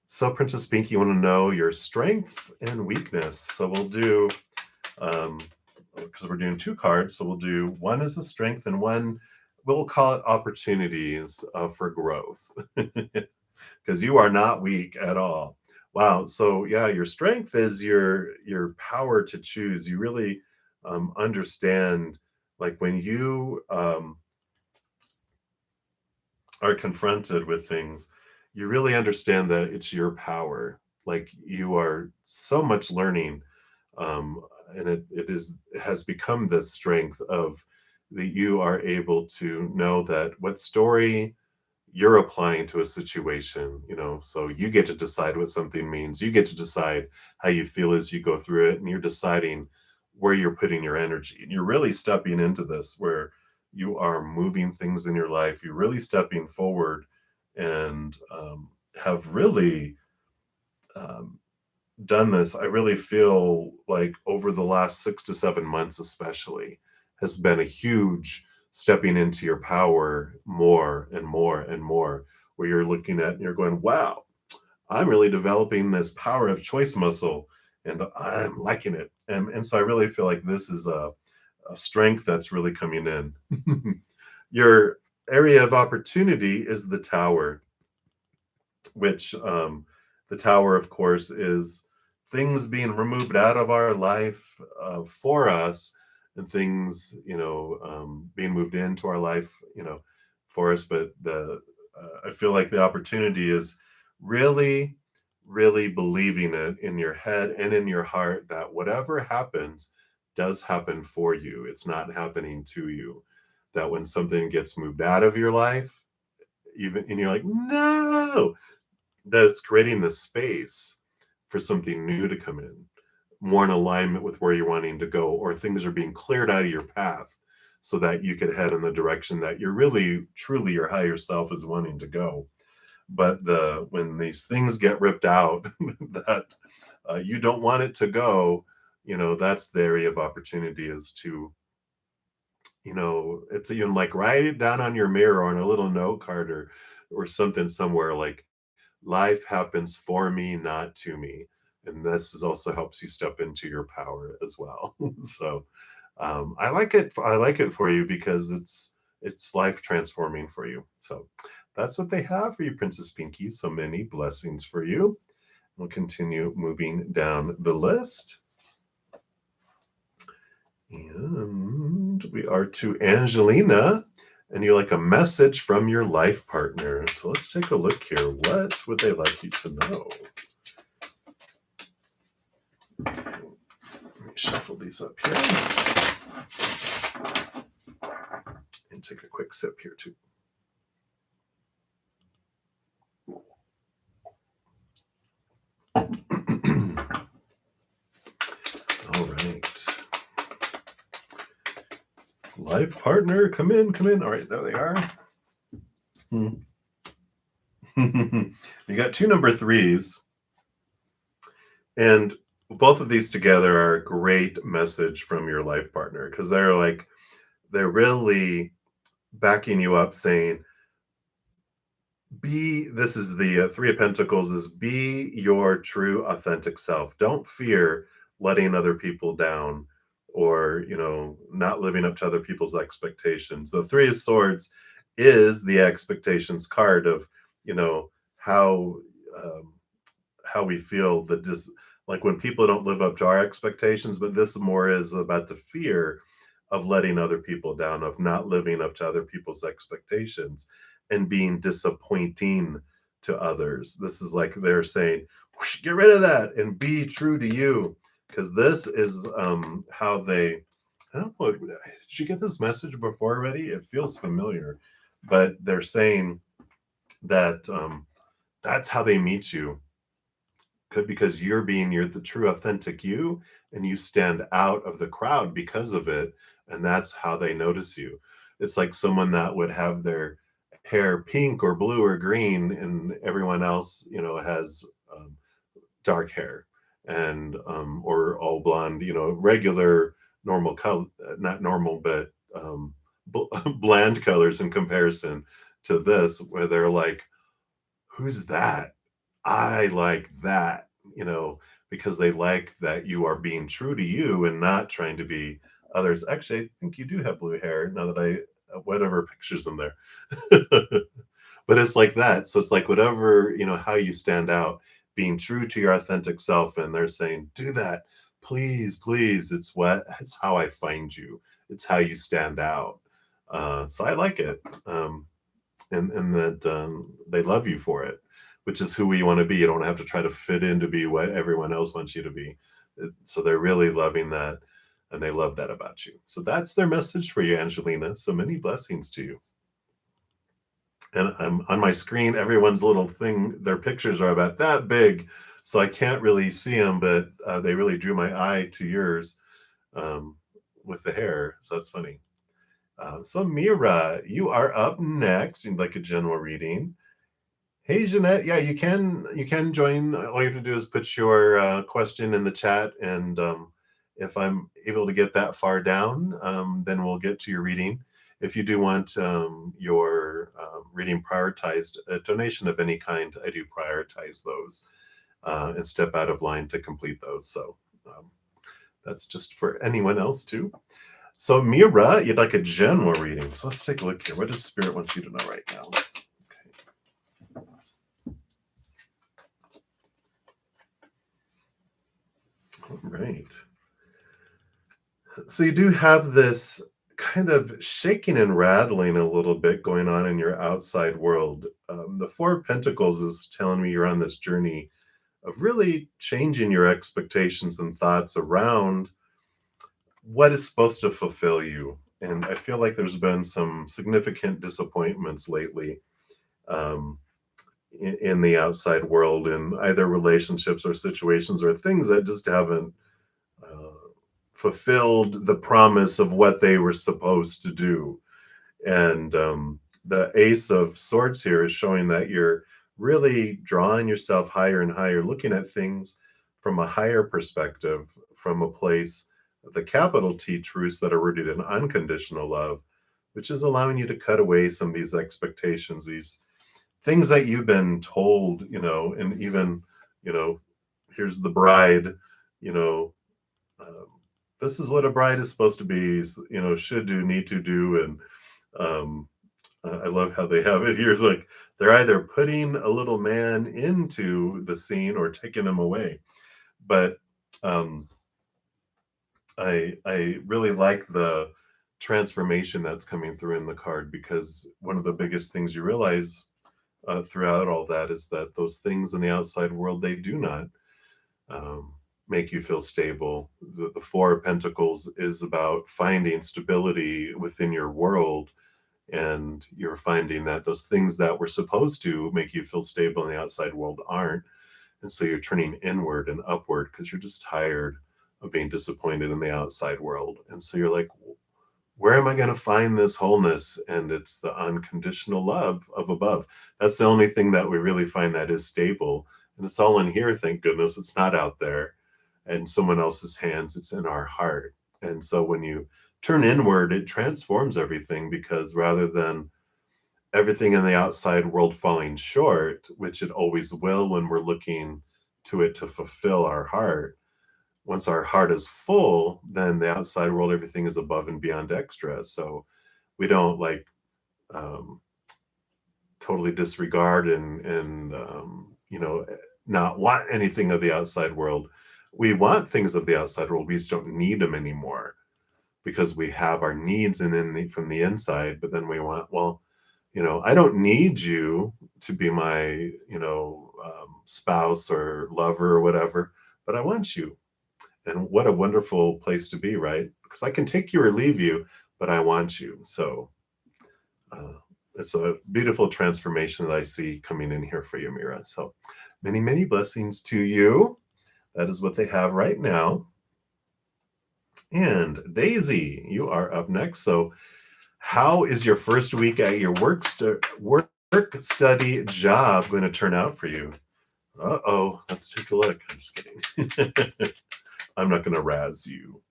S1: So, Princess Pinky, you want to know your strength and weakness. So, we'll do, because we're doing two cards, so we'll do one is the strength and one, we'll call it opportunities for growth. Because you are not weak at all. Wow. So yeah, your strength is your power to choose. You really understand, like when you are confronted with things, you really understand that it's your power. Like you are so much learning, um, and it has become this strength of that you are able to know that what story you're applying to a situation, so you get to decide what something means. You get to decide how you feel as you go through it, and you're deciding where you're putting your energy. And you're really stepping into this where you are moving things in your life. You're really stepping forward and have really um, done this. I really feel like over the last 6 to 7 months, especially, has been a huge stepping into your power more and more and more, where you're looking at and you're going, wow, I'm really developing this power of choice muscle and I'm liking it. And so I really feel like this is a strength that's really coming in. Your area of opportunity is the tower, which the tower, of course, is things being removed out of our life for us, and things, being moved into our life, for us. But I feel like the opportunity is really, really believing it in your head and in your heart that whatever happens does happen for you. It's not happening to you. That when something gets moved out of your life, even and you're like, no, that it's creating the space for something new to come in, more in alignment with where you're wanting to go, or things are being cleared out of your path so that you could head in the direction that you're really, truly your higher self is wanting to go. But when these things get ripped out that you don't want it to go, that's the area of opportunity is to, it's even like write it down on your mirror or on a little note card or something somewhere like life happens for me, not to me. And this is also helps you step into your power as well. So I like it. I like it for you because it's life transforming for you. So that's what they have for you, Princess Pinky. So many blessings for you. We'll continue moving down the list. And we are to Angelina, and you like a message from your life partner. So let's take a look here. What would they like you to know? Let me shuffle these up here. And take a quick sip here too. All right. Life partner, come in, come in. All right, there they are. You got two number threes. And both of these together are a great message from your life partner because they're really backing you up saying, this is the Three of Pentacles is be your true authentic self. Don't fear letting other people down or, not living up to other people's expectations. The Three of Swords is the expectations card of, how, how we feel that just like when people don't live up to our expectations, but this more is about the fear of letting other people down, of not living up to other people's expectations and being disappointing to others. This is like they're saying, get rid of that and be true to you. Because this is how they, I don't know, did you get this message before already? It feels familiar, but they're saying that that's how they meet you because you're the true authentic you and you stand out of the crowd because of it, and that's how they notice you. It's like someone that would have their hair pink or blue or green and everyone else has dark hair and or all blonde, regular normal color, not normal but bland colors in comparison to this where they're like, who's that? I like that, because they like that you are being true to you and not trying to be others. Actually, I think you do have blue hair now that I whatever pictures in there. But it's like that. So it's like whatever, how you stand out, being true to your authentic self. And they're saying, do that, please, please. It's how I find you. It's how you stand out. So I like it. And that they love you for it, which is who we want to be. You don't have to try to fit in to be what everyone else wants you to be. So they're really loving that, and they love that about you. So that's their message for you, Angelina. So many blessings to you. And on my screen, everyone's little thing, their pictures are about that big, so I can't really see them, but they really drew my eye to yours with the hair. So that's funny. So Mira, you are up next. You'd like a general reading. Hey, Jeanette. Yeah, you can join. All you have to do is put your question in the chat, and if I'm able to get that far down, then we'll get to your reading. If you do want your reading prioritized, a donation of any kind, I do prioritize those and step out of line to complete those. So that's just for anyone else too. So Mira, you'd like a general reading. So let's take a look here. What does Spirit want you to know right now? All right. So you do have this kind of shaking and rattling a little bit going on in your outside world. The Four of Pentacles is telling me you're on this journey of really changing your expectations and thoughts around what is supposed to fulfill you. And I feel like there's been some significant disappointments lately in the outside world, in either relationships or situations or things that just haven't fulfilled the promise of what they were supposed to do. And the Ace of Swords here is showing that you're really drawing yourself higher and higher, looking at things from a higher perspective, from a place, the capital T truths that are rooted in unconditional love, which is allowing you to cut away some of these expectations, these things that you've been told, and even, here's the bride, you know, um, this is what a bride is supposed to be, should do, need to do. And I love how they have it here. Like they're either putting a little man into the scene or taking them away. But um, I really like the transformation that's coming through in the card, because one of the biggest things you realize throughout all that is that those things in the outside world, they do not make you feel stable. The Four of Pentacles is about finding stability within your world, and you're finding that those things that were supposed to make you feel stable in the outside world aren't. And so you're turning inward and upward because you're just tired of being disappointed in the outside world. And so you're like, where am I going to find this wholeness? And it's the unconditional love of above. That's the only thing that we really find that is stable. And it's all in here, thank goodness. It's not out there in someone else's hands. It's in our heart. And so when you turn inward, it transforms everything, because rather than everything in the outside world falling short, which it always will when we're looking to it to fulfill our heart, once our heart is full, then the outside world, everything is above and beyond extra. So we don't totally disregard and not want anything of the outside world. We want things of the outside world. We just don't need them anymore, because we have our needs from the inside. But then we want, well, I don't need you to be my, spouse or lover or whatever, but I want you. And what a wonderful place to be, right? Because I can take you or leave you, but I want you. So it's a beautiful transformation that I see coming in here for you, Mira. So many, many blessings to you. That is what they have right now. And Daisy, you are up next. So how is your first week at your work, study, job going to turn out for you? Uh-oh, let's take a look. I'm just kidding. I'm not going to razz you.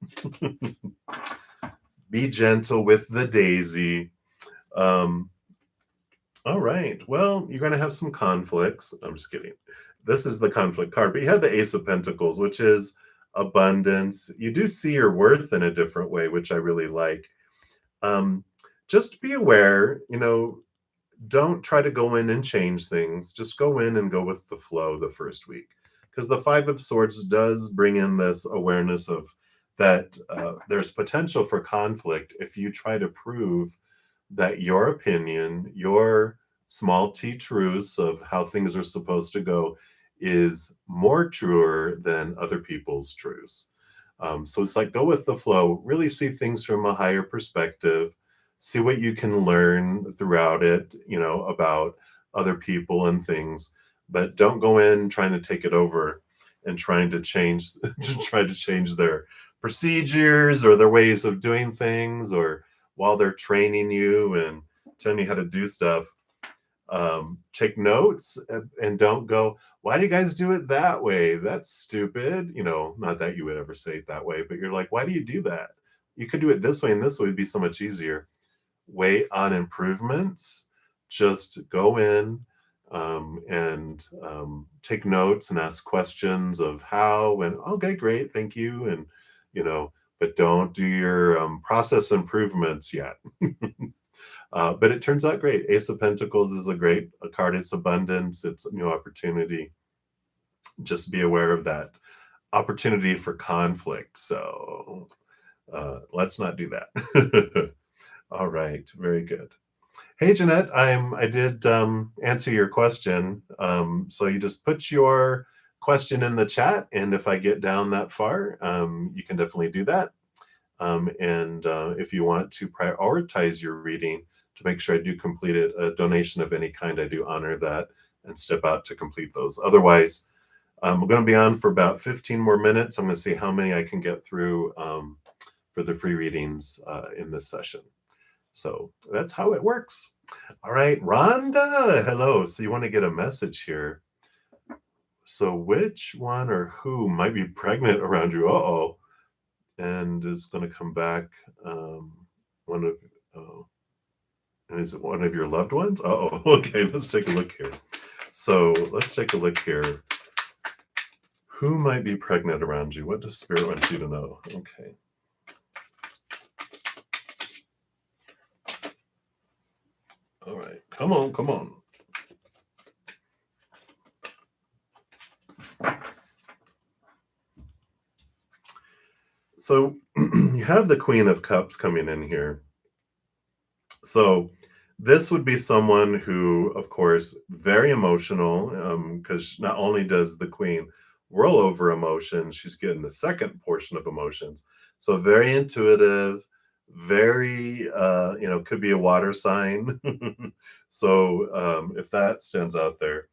S1: Be gentle with the Daisy. All right. Well, you're going to have some conflicts. I'm just kidding. This is the conflict card, but you have the Ace of Pentacles, which is abundance. You do see your worth in a different way, which I really like. Just be aware, don't try to go in and change things. Just go in and go with the flow the first week. Because the Five of Swords does bring in this awareness of that there's potential for conflict if you try to prove that your opinion, your small t truths of how things are supposed to go is more truer than other people's truths. So it's like, go with the flow, really see things from a higher perspective, see what you can learn throughout it, about other people and things. But don't go in trying to take it over and trying to change their procedures or their ways of doing things, or while they're training you and telling you how to do stuff. Take notes and don't go, why do you guys do it that way? That's stupid. Not that you would ever say it that way, but you're like, why do you do that? You could do it this way, and this way would be so much easier. Wait on improvements. Just go in and take notes and ask questions of how and okay, great, thank you. And, but don't do your process improvements yet. But it turns out great. Ace of Pentacles is a great card. It's abundance. It's a new opportunity. Just be aware of that opportunity for conflict. So let's not do that. All right. Very good. Hey, Jeanette, I did answer your question. So you just put your question in the chat, and if I get down that far, you can definitely do that. And if you want to prioritize your reading to make sure I do complete it, a donation of any kind, I do honor that and step out to complete those. Otherwise, we're going to be on for about 15 more minutes. I'm going to see how many I can get through for the free readings in this session. So that's how it works. All right, Rhonda, hello. So you want to get a message here. So which one or who might be pregnant around you? Uh-oh. And is going to come back. One of, oh, and is it one of your loved ones? Uh-oh. Okay, let's take a look here. So let's take a look here. Who might be pregnant around you? What does Spirit want you to know? Okay. All right. Come on, come on. So you have the Queen of Cups coming in here. So this would be someone who, of course, very emotional, because not only does the Queen roll over emotions, she's getting the second portion of emotions. So very intuitive, very, could be a water sign. So if that stands out there.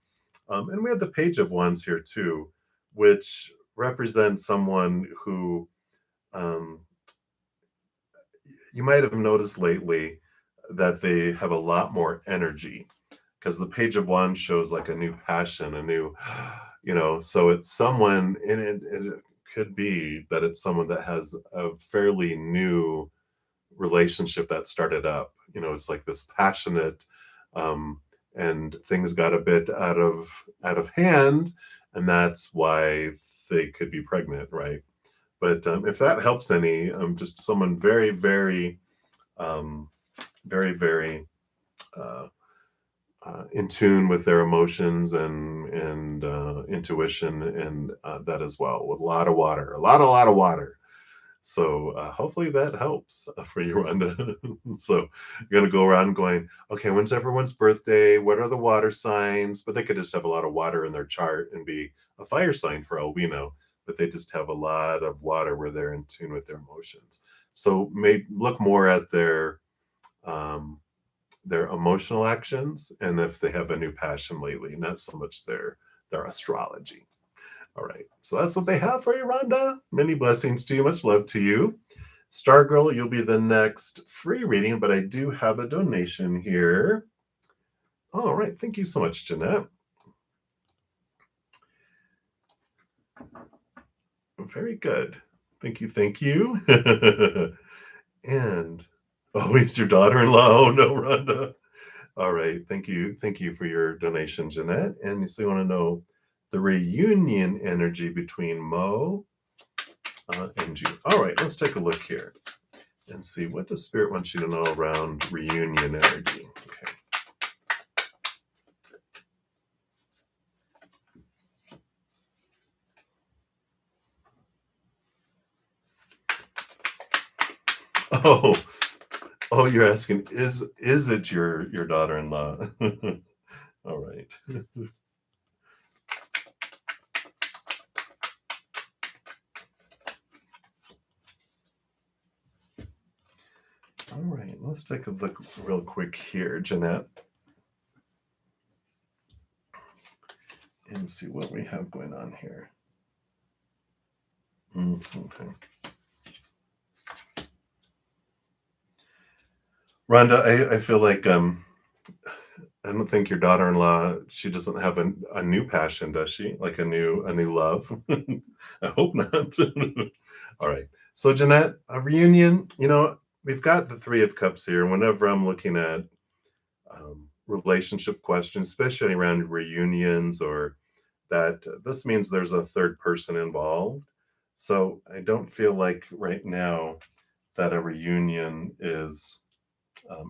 S1: And we have the Page of Wands here too, which represents someone who um, you might have noticed lately that they have a lot more energy because the Page of Wands shows like a new passion, a new, so it's someone, and it could be that it's someone that has a fairly new relationship that started up. It's like this passionate, and things got a bit out of hand, and that's why they could be pregnant, right? But if that helps any, just someone very, very, very, very uh, in tune with their emotions and intuition, and that as well, with a lot of water, a lot of water. So hopefully that helps for you, Rhonda. So you're gonna go around going, okay, when's everyone's birthday? What are the water signs? But they could just have a lot of water in their chart and be a fire sign for all we know. But they just have a lot of water where they're in tune with their emotions. So maybe look more at um, their emotional actions, and if they have a new passion lately, not so much their astrology. All right, so that's what they have for you, Rhonda. Many blessings to you. Much love to you. Stargirl, you'll be the next free reading, but I do have a donation here. All right, thank you so much, Jeanette. Very good. Thank you, thank you. And, oh, it's your daughter-in-law. Oh, no, Rhonda. All right, thank you for your donation, Jeanette. And so you want to know the reunion energy between Mo and June. All right, let's take a look here and see what does Spirit want you to know around reunion energy. Okay. Oh, you're asking, is it your daughter-in-law? All right. All right, let's take a look real quick here, Jeanette, and see what we have going on here. Okay. Rhonda, I feel like I don't think your daughter-in-law, she doesn't have a new passion, does she? Like a new love? I hope not. All right. So Jeanette, a reunion, we've got the Three of Cups here. Whenever I'm looking at relationship questions, especially around reunions, or that this means there's a third person involved. So I don't feel like right now that a reunion is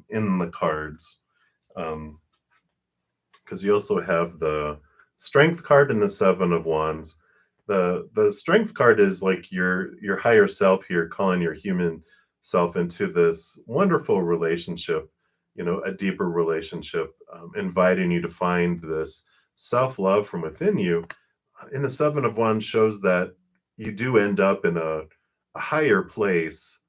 S1: in the cards. Because you also have the Strength card and the Seven of Wands. The Strength card is like your higher self here, calling your human self into this wonderful relationship, a deeper relationship, inviting you to find this self-love from within you. And the Seven of Wands shows that you do end up in a higher place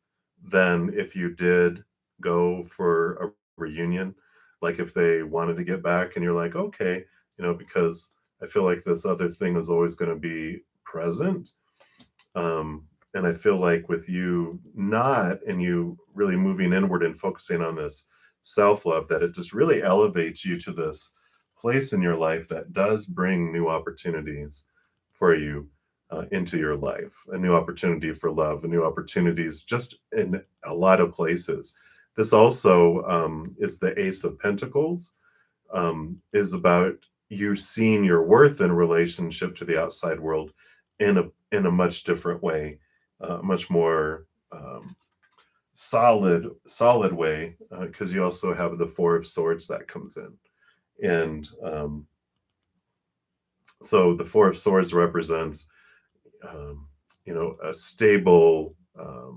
S1: than if you did go for a reunion. Like if they wanted to get back and you're like, okay, because I feel like this other thing is always going to be present. And I feel like with you not, and you really moving inward and focusing on this self-love, that it just really elevates you to this place in your life that does bring new opportunities for you into your life, a new opportunity for love, a new opportunities just in a lot of places. This also is the Ace of Pentacles, is about you seeing your worth in relationship to the outside world in a much different way, much more solid way, because you also have the Four of Swords that comes in, and so the Four of Swords represents a stable uh,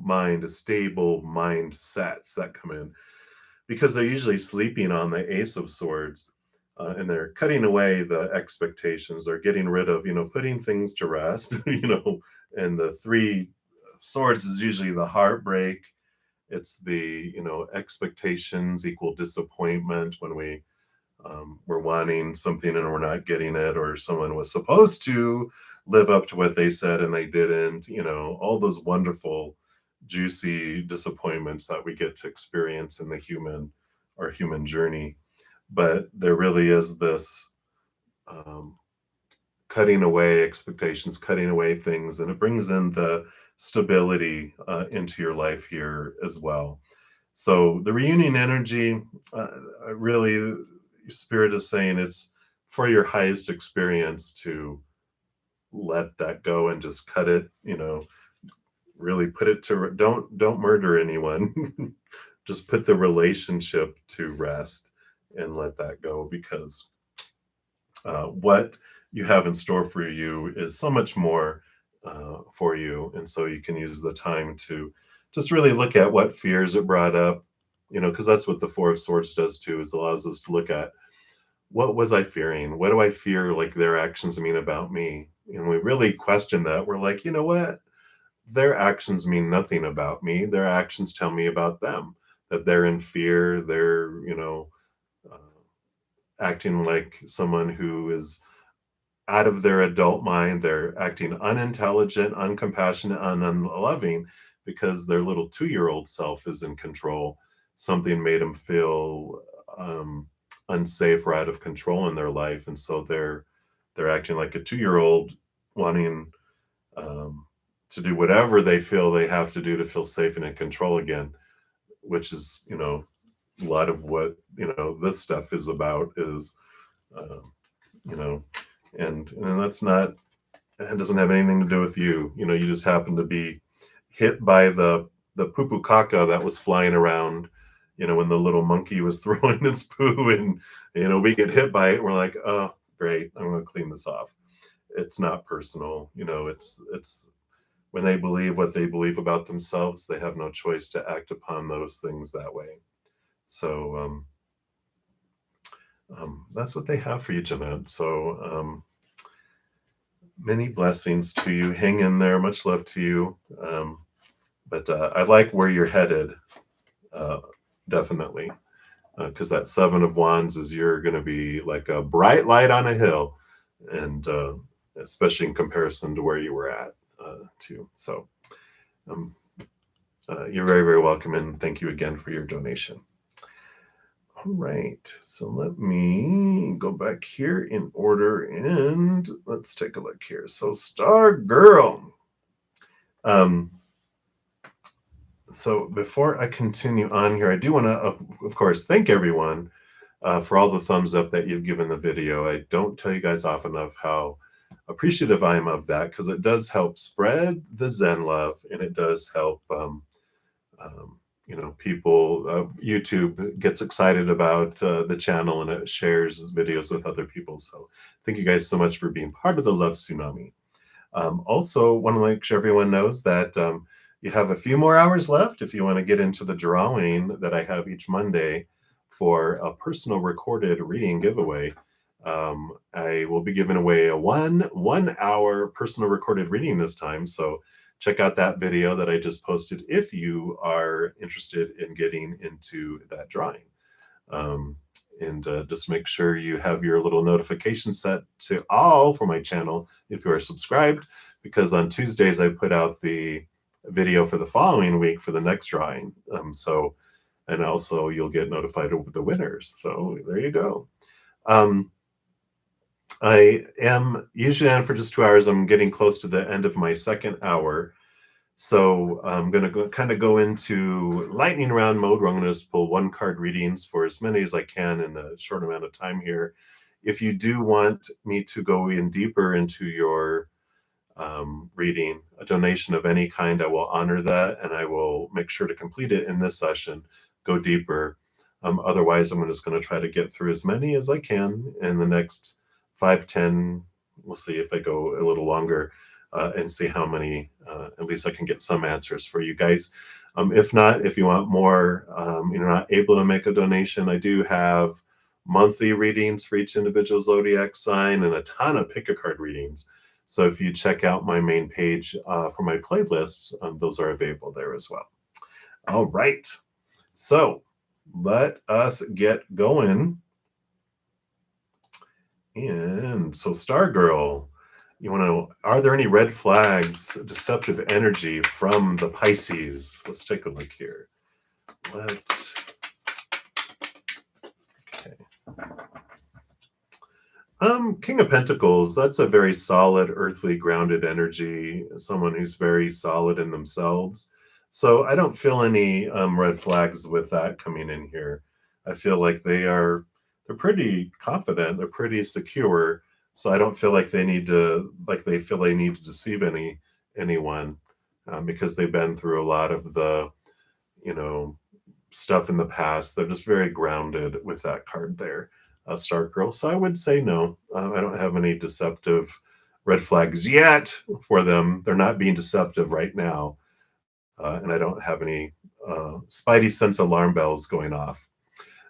S1: mind, a stable mindsets that come in, because they're usually sleeping on the Ace of Swords, and they're cutting away the expectations. They're getting rid of, putting things to rest, and the Three Swords is usually the heartbreak. It's the, expectations equal disappointment when we're wanting something and we're not getting it, or someone was supposed to live up to what they said and they didn't, all those wonderful, juicy disappointments that we get to experience in the human journey. But there really is this um, cutting away expectations, cutting away things, and it brings in the stability into your life here as well. So the reunion energy, really, Spirit is saying it's for your highest experience to let that go and just cut it. Really put it to don't murder anyone. Just put the relationship to rest and let that go, because what you have in store for you is so much more for you. And so you can use the time to just really look at what fears it brought up, because that's what the Four of Swords does too, is allows us to look at, what was I fearing? What do I fear like their actions mean about me? And we really question that. We're like, you know what? Their actions mean nothing about me. Their actions tell me about them, that they're in fear. They're, uh, acting like someone who is out of their adult mind. They're acting unintelligent, uncompassionate, and unloving because their little 2-year-old self is in control. Something made them feel unsafe or out of control in their life, and so they're acting like a 2-year-old, wanting to do whatever they feel they have to do to feel safe and in control again, which is, a lot of what, this stuff is about, is you know and that's not, it doesn't have anything to do with you. You just happen to be hit by the poo poo caca that was flying around, when the little monkey was throwing its poo, and we get hit by it and we're like, oh great, I'm going to clean this off. It's not personal. It's when they believe what they believe about themselves, they have no choice to act upon those things that way. So that's what they have for you, Jeanette. So many blessings to you. Hang in there. Much love to you. But I like where you're headed, uh, definitely, because that Seven of Wands is, you're going to be like a bright light on a hill, and especially in comparison to where you were at, too. So um, you're very, very welcome, and thank you again for your donation. All right, so let me go back here in order, and let's take a look here. So Star Girl. So before I continue on here, I do want to, of course, thank everyone for all the thumbs up that you've given the video. I don't tell you guys often enough how appreciative I am of that, because it does help spread the Zen love, and it does help people. YouTube gets excited about the channel, and it shares videos with other people. So thank you guys so much for being part of the love tsunami. Also want to make sure everyone knows that you have a few more hours left if you want to get into the drawing that I have each Monday for a personal recorded reading giveaway. I will be giving away a one hour personal recorded reading this time. So check out that video that I just posted if you are interested in getting into that drawing. And just make sure you have your little notification set to all for my channel if you are subscribed, because on Tuesdays I put out the video for the following week for the next drawing. And also you'll get notified of the winners. So there you go. I am usually on for just 2 hours. I'm getting close to the end of my second hour. So I'm going to kind of go into lightning round mode, where I'm going to just pull one card readings for as many as I can in a short amount of time here. If you do want me to go in deeper into your reading, a donation of any kind, I will honor that, and I will make sure to complete it in this session, go deeper. Otherwise, I'm just going to try to get through as many as I can in the next 5, 10. We'll see if I go a little longer and see how many, at least I can get some answers for you guys. If not, if you want more, you're not able to make a donation, I do have monthly readings for each individual zodiac sign and a ton of pick-a-card readings. So if you check out my main page for my playlists, those are available there as well. All right. So let us get going. And so Stargirl, you want to know, are there any red flags, deceptive energy from the Pisces? Let's take a look here. Okay. King of Pentacles, that's a very solid, earthly, grounded energy, someone who's very solid in themselves. So I don't feel any red flags with that coming in here. I feel like they're pretty confident, they're pretty secure. So I don't feel like they feel they need to deceive anyone because they've been through a lot of the, stuff in the past. They're just very grounded with that card there. Stargirl. So I would say no. I don't have any deceptive red flags yet for them. They're not being deceptive right now. And I don't have any spidey sense alarm bells going off.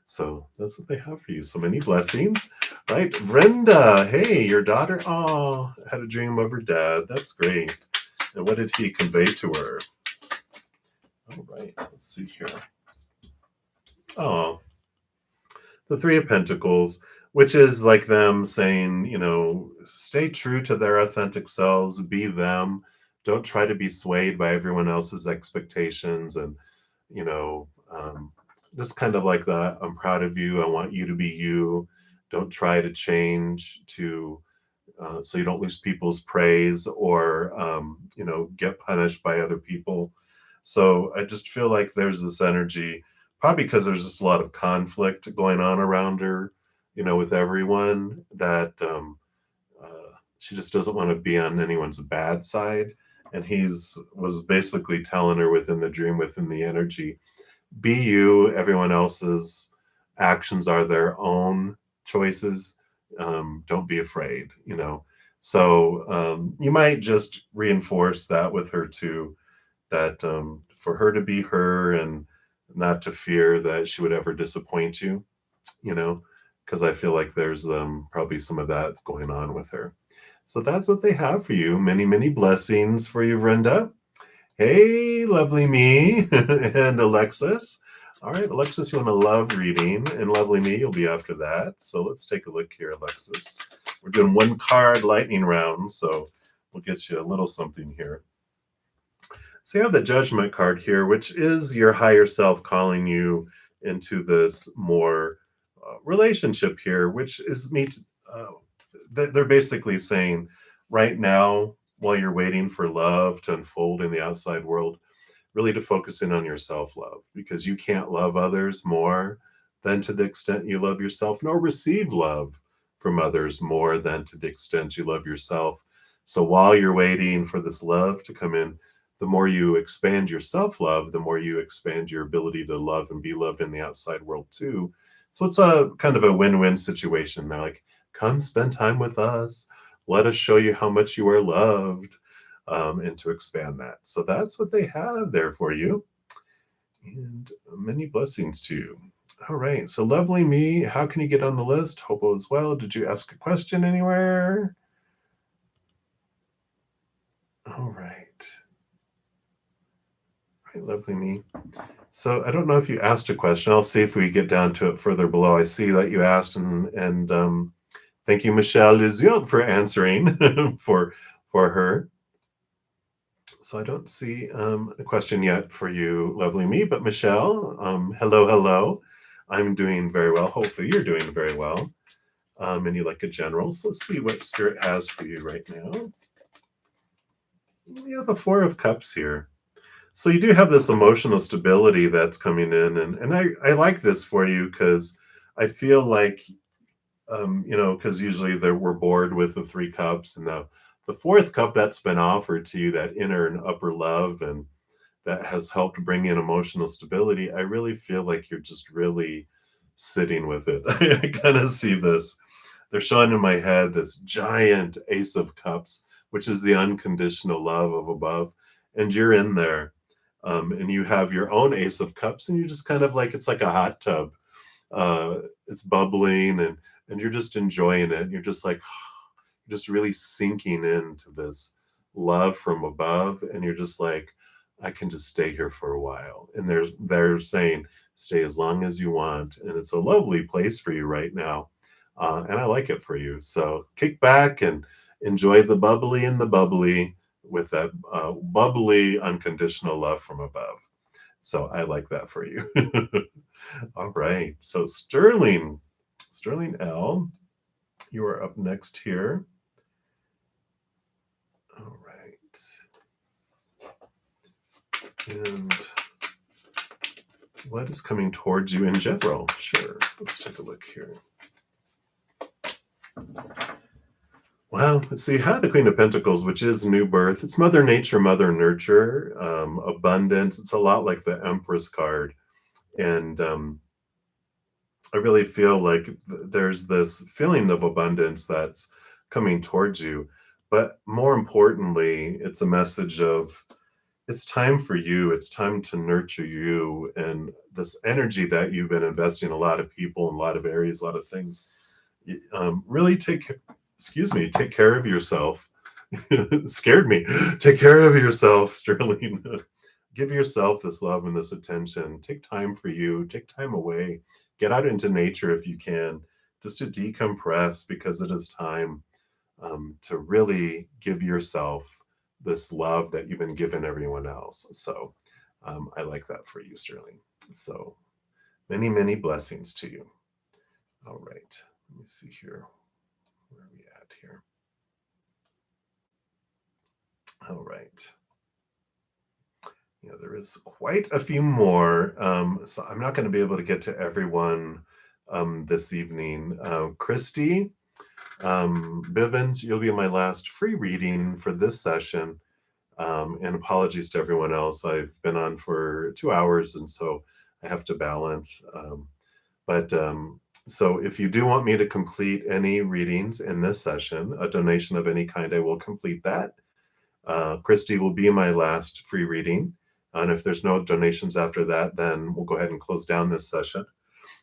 S1: So that's what they have for you. So many blessings. Right. Brenda, hey, your daughter, had a dream of her dad. That's great. And what did he convey to her? All right. Let's see here. Oh, the Three of Pentacles, which is like them saying, stay true to their authentic selves, be them. Don't try to be swayed by everyone else's expectations. And, just kind of like that. I'm proud of you. I want you to be you. Don't try to change so you don't lose people's praise or, get punished by other people. So I just feel like there's this energy, probably because there's just a lot of conflict going on around her, with everyone, that she just doesn't want to be on anyone's bad side. And was basically telling her within the dream, within the energy, be you. Everyone else's actions are their own choices. Don't be afraid, So you might just reinforce that with her too, that for her to be her and not to fear that she would ever disappoint you, because I feel like there's probably some of that going on with her. So that's what they have for you. Many, many blessings for you, Brenda. Hey, lovely me and Alexis. All right, Alexis, you want a love reading, and lovely me, you'll be after that. So let's take a look here, Alexis. We're doing one card lightning round, so we'll get you a little something here. So you have the Judgment card here, which is your higher self calling you into this more relationship here, which is they're basically saying right now, while you're waiting for love to unfold in the outside world, really to focus in on your self-love, because you can't love others more than to the extent you love yourself, nor receive love from others more than to the extent you love yourself. So while you're waiting for this love to come in, the more you expand your self-love, the more you expand your ability to love and be loved in the outside world too. So it's a kind of a win-win situation. They're like, come spend time with us. Let us show you how much you are loved, and to expand that. So that's what they have there for you. And many blessings to you. All right. So lovely me, how can you get on the list? Hobo as well. Did you ask a question anywhere? All right. All right, lovely me. So I don't know if you asked a question. I'll see if we get down to it further below. I see that you asked, and thank you, Michelle Luzion, for answering for her. So I don't see a question yet for you, lovely me, but Michelle, hello, hello. I'm doing very well. Hopefully you're doing very well. And you like a general. So let's see what Spirit has for you right now. You have the Four of Cups here. So you do have this emotional stability that's coming in. And I like this for you because I feel like, because usually we're bored with the Three Cups and the fourth cup that's been offered to you, that inner and upper love, and that has helped bring in emotional stability. I really feel like you're just really sitting with it. I kind of see this. They're showing in my head this giant Ace of Cups, which is the unconditional love of above. And you're in there. And you have your own Ace of Cups, and you just kind of like, it's like a hot tub. It's bubbling, and you're just enjoying it. You're just like, just really sinking into this love from above, and you're just like, I can just stay here for a while. And they're saying, stay as long as you want, and it's a lovely place for you right now, and I like it for you. So kick back and enjoy the bubbly and the bubbly with that bubbly unconditional love from above. So I like that for you. All right, so Sterling L, you are up next here. All right. And what is coming towards you in general? Sure. Let's take a look here. Well, so you have the Queen of Pentacles, which is new birth. It's Mother Nature, Mother Nurture, abundance. It's a lot like the Empress card. And I really feel like there's this feeling of abundance that's coming towards you. But more importantly, it's a message of, it's time for you. It's time to nurture you, and this energy that you've been investing in a lot of people in a lot of areas, a lot of things. Really take care of yourself. It scared me. Take care of yourself, Sterling. Give yourself this love and this attention. Take time for you. Take time away. Get out into nature if you can, just to decompress, because it is time to really give yourself this love that you've been giving everyone else. So I like that for you, Sterling. So many, many blessings to you. All right. Let me see here. Where are we at here? All right. Yeah, there is quite a few more. So I'm not going to be able to get to everyone this evening. Christy Bivens, you'll be my last free reading for this session. And apologies to everyone else. I've been on for 2 hours, and so I have to balance. So if you do want me to complete any readings in this session, a donation of any kind, I will complete that. Christy will be my last free reading. And if there's no donations after that, then we'll go ahead and close down this session.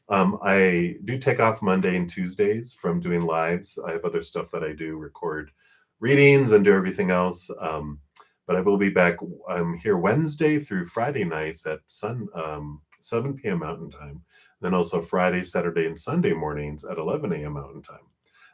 S1: I do take off Monday and Tuesdays from doing lives. I have other stuff that I do, record readings and do everything else. But I will be back here Wednesday through Friday nights at 7 p.m. Mountain Time. Then also Friday, Saturday, and Sunday mornings at 11 a.m. Mountain Time.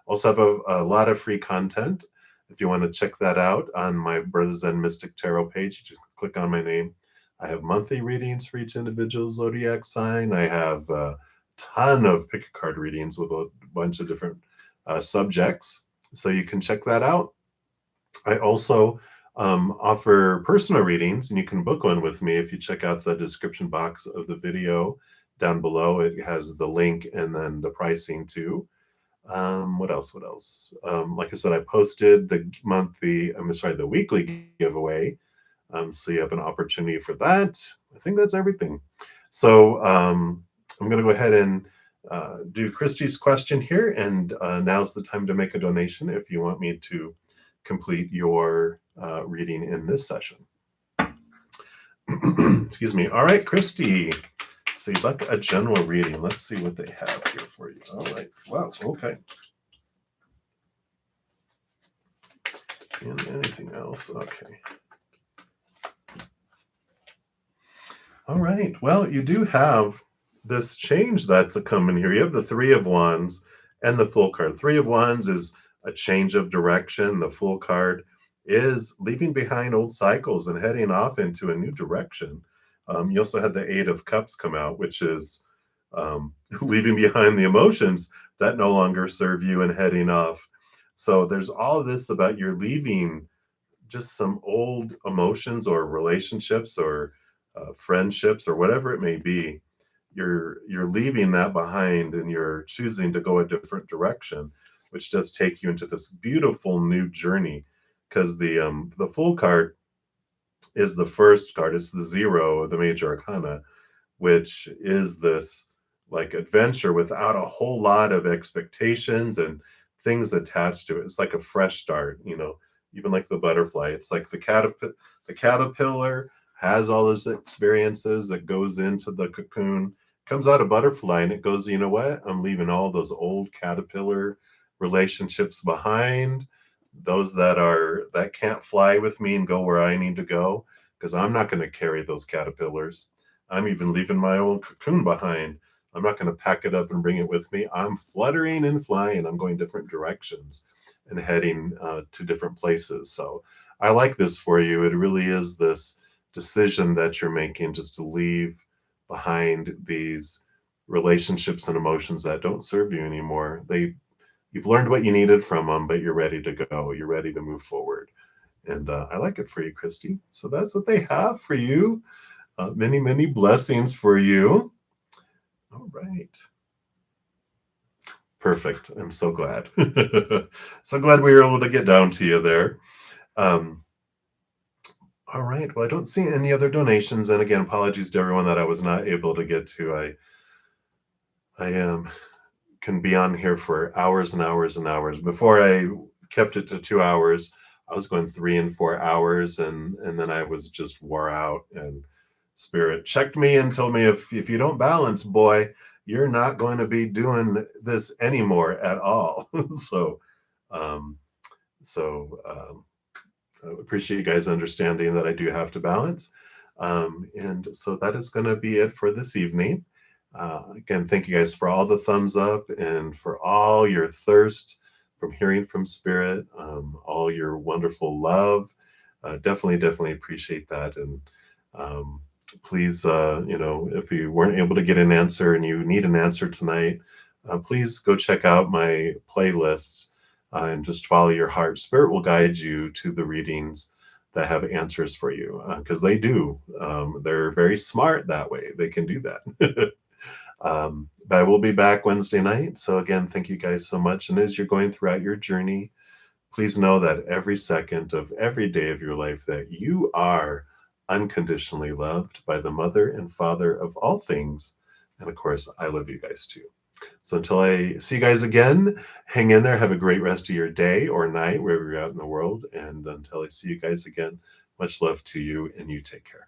S1: Also have a lot of free content. If you want to check that out on my bruddaZEN Mystic Tarot page, you just click on my name. I have monthly readings for each individual zodiac sign. I have a ton of pick a card readings with a bunch of different subjects. So you can check that out. I also offer personal readings, and you can book one with me if you check out the description box of the video down below. It has the link and then the pricing too. What else? Like I said, I posted the weekly giveaway. So you have an opportunity for that. I think that's everything. So I'm going to go ahead and do Christy's question here. And now's the time to make a donation if you want me to complete your reading in this session. Excuse me. All right, Christy. So you'd like a general reading. Let's see what they have here for you. All right. Wow. Okay. And anything else? Okay. All right. Well, you do have this change that's coming here. You have the Three of Wands and the Fool card. Three of Wands is a change of direction. The Fool card is leaving behind old cycles and heading off into a new direction. You also had the Eight of Cups come out, which is leaving behind the emotions that no longer serve you and heading off. So there's all of this about you're leaving just some old emotions or relationships or friendships or whatever it may be. You're leaving that behind and you're choosing to go a different direction, which does take you into this beautiful new journey. Because the Fool card is the first card. It's the zero of the major arcana, which is this like adventure without a whole lot of expectations and things attached to it. It's like a fresh start, even like the butterfly. It's like the caterpillar has all those experiences that goes into the cocoon, comes out a butterfly, and it goes, you know what? I'm leaving all those old caterpillar relationships behind, those that can't fly with me and go where I need to go, because I'm not going to carry those caterpillars. I'm even leaving my old cocoon behind. I'm not going to pack it up and bring it with me. I'm fluttering and flying. I'm going different directions and heading to different places. So I like this for you. It really is this decision that you're making just to leave behind these relationships and emotions that don't serve you anymore. You've learned what you needed from them, but you're ready to go. You're ready to move forward. And I like it for you, Christy. So that's what they have for you. Many, many blessings for you. All right. Perfect. I'm so glad. So glad we were able to get down to you there. All right. Well, I don't see any other donations. And again, apologies to everyone that I was not able to get to. I can be on here for hours and hours and hours. Before I kept it to 2 hours, I was going 3 and 4 hours, and then I was just wore out. And Spirit checked me and told me, if you don't balance, boy, you're not going to be doing this anymore at all. So, um, I appreciate you guys understanding that I do have to balance. And so that is going to be it for this evening. Again, thank you guys for all the thumbs up and for all your thirst from hearing from Spirit, all your wonderful love. Definitely appreciate that. And please, if you weren't able to get an answer and you need an answer tonight, please go check out my playlists and just follow your heart. Spirit will guide you to the readings that have answers for you, because they do. They're very smart that way. They can do that. But I will be back Wednesday night. So again, thank you guys so much. And as you're going throughout your journey, please know that every second of every day of your life that you are unconditionally loved by the Mother and Father of all things. And of course, I love you guys too. So until I see you guys again, hang in there. Have a great rest of your day or night, wherever you're out in the world. And until I see you guys again, much love to you, and you take care.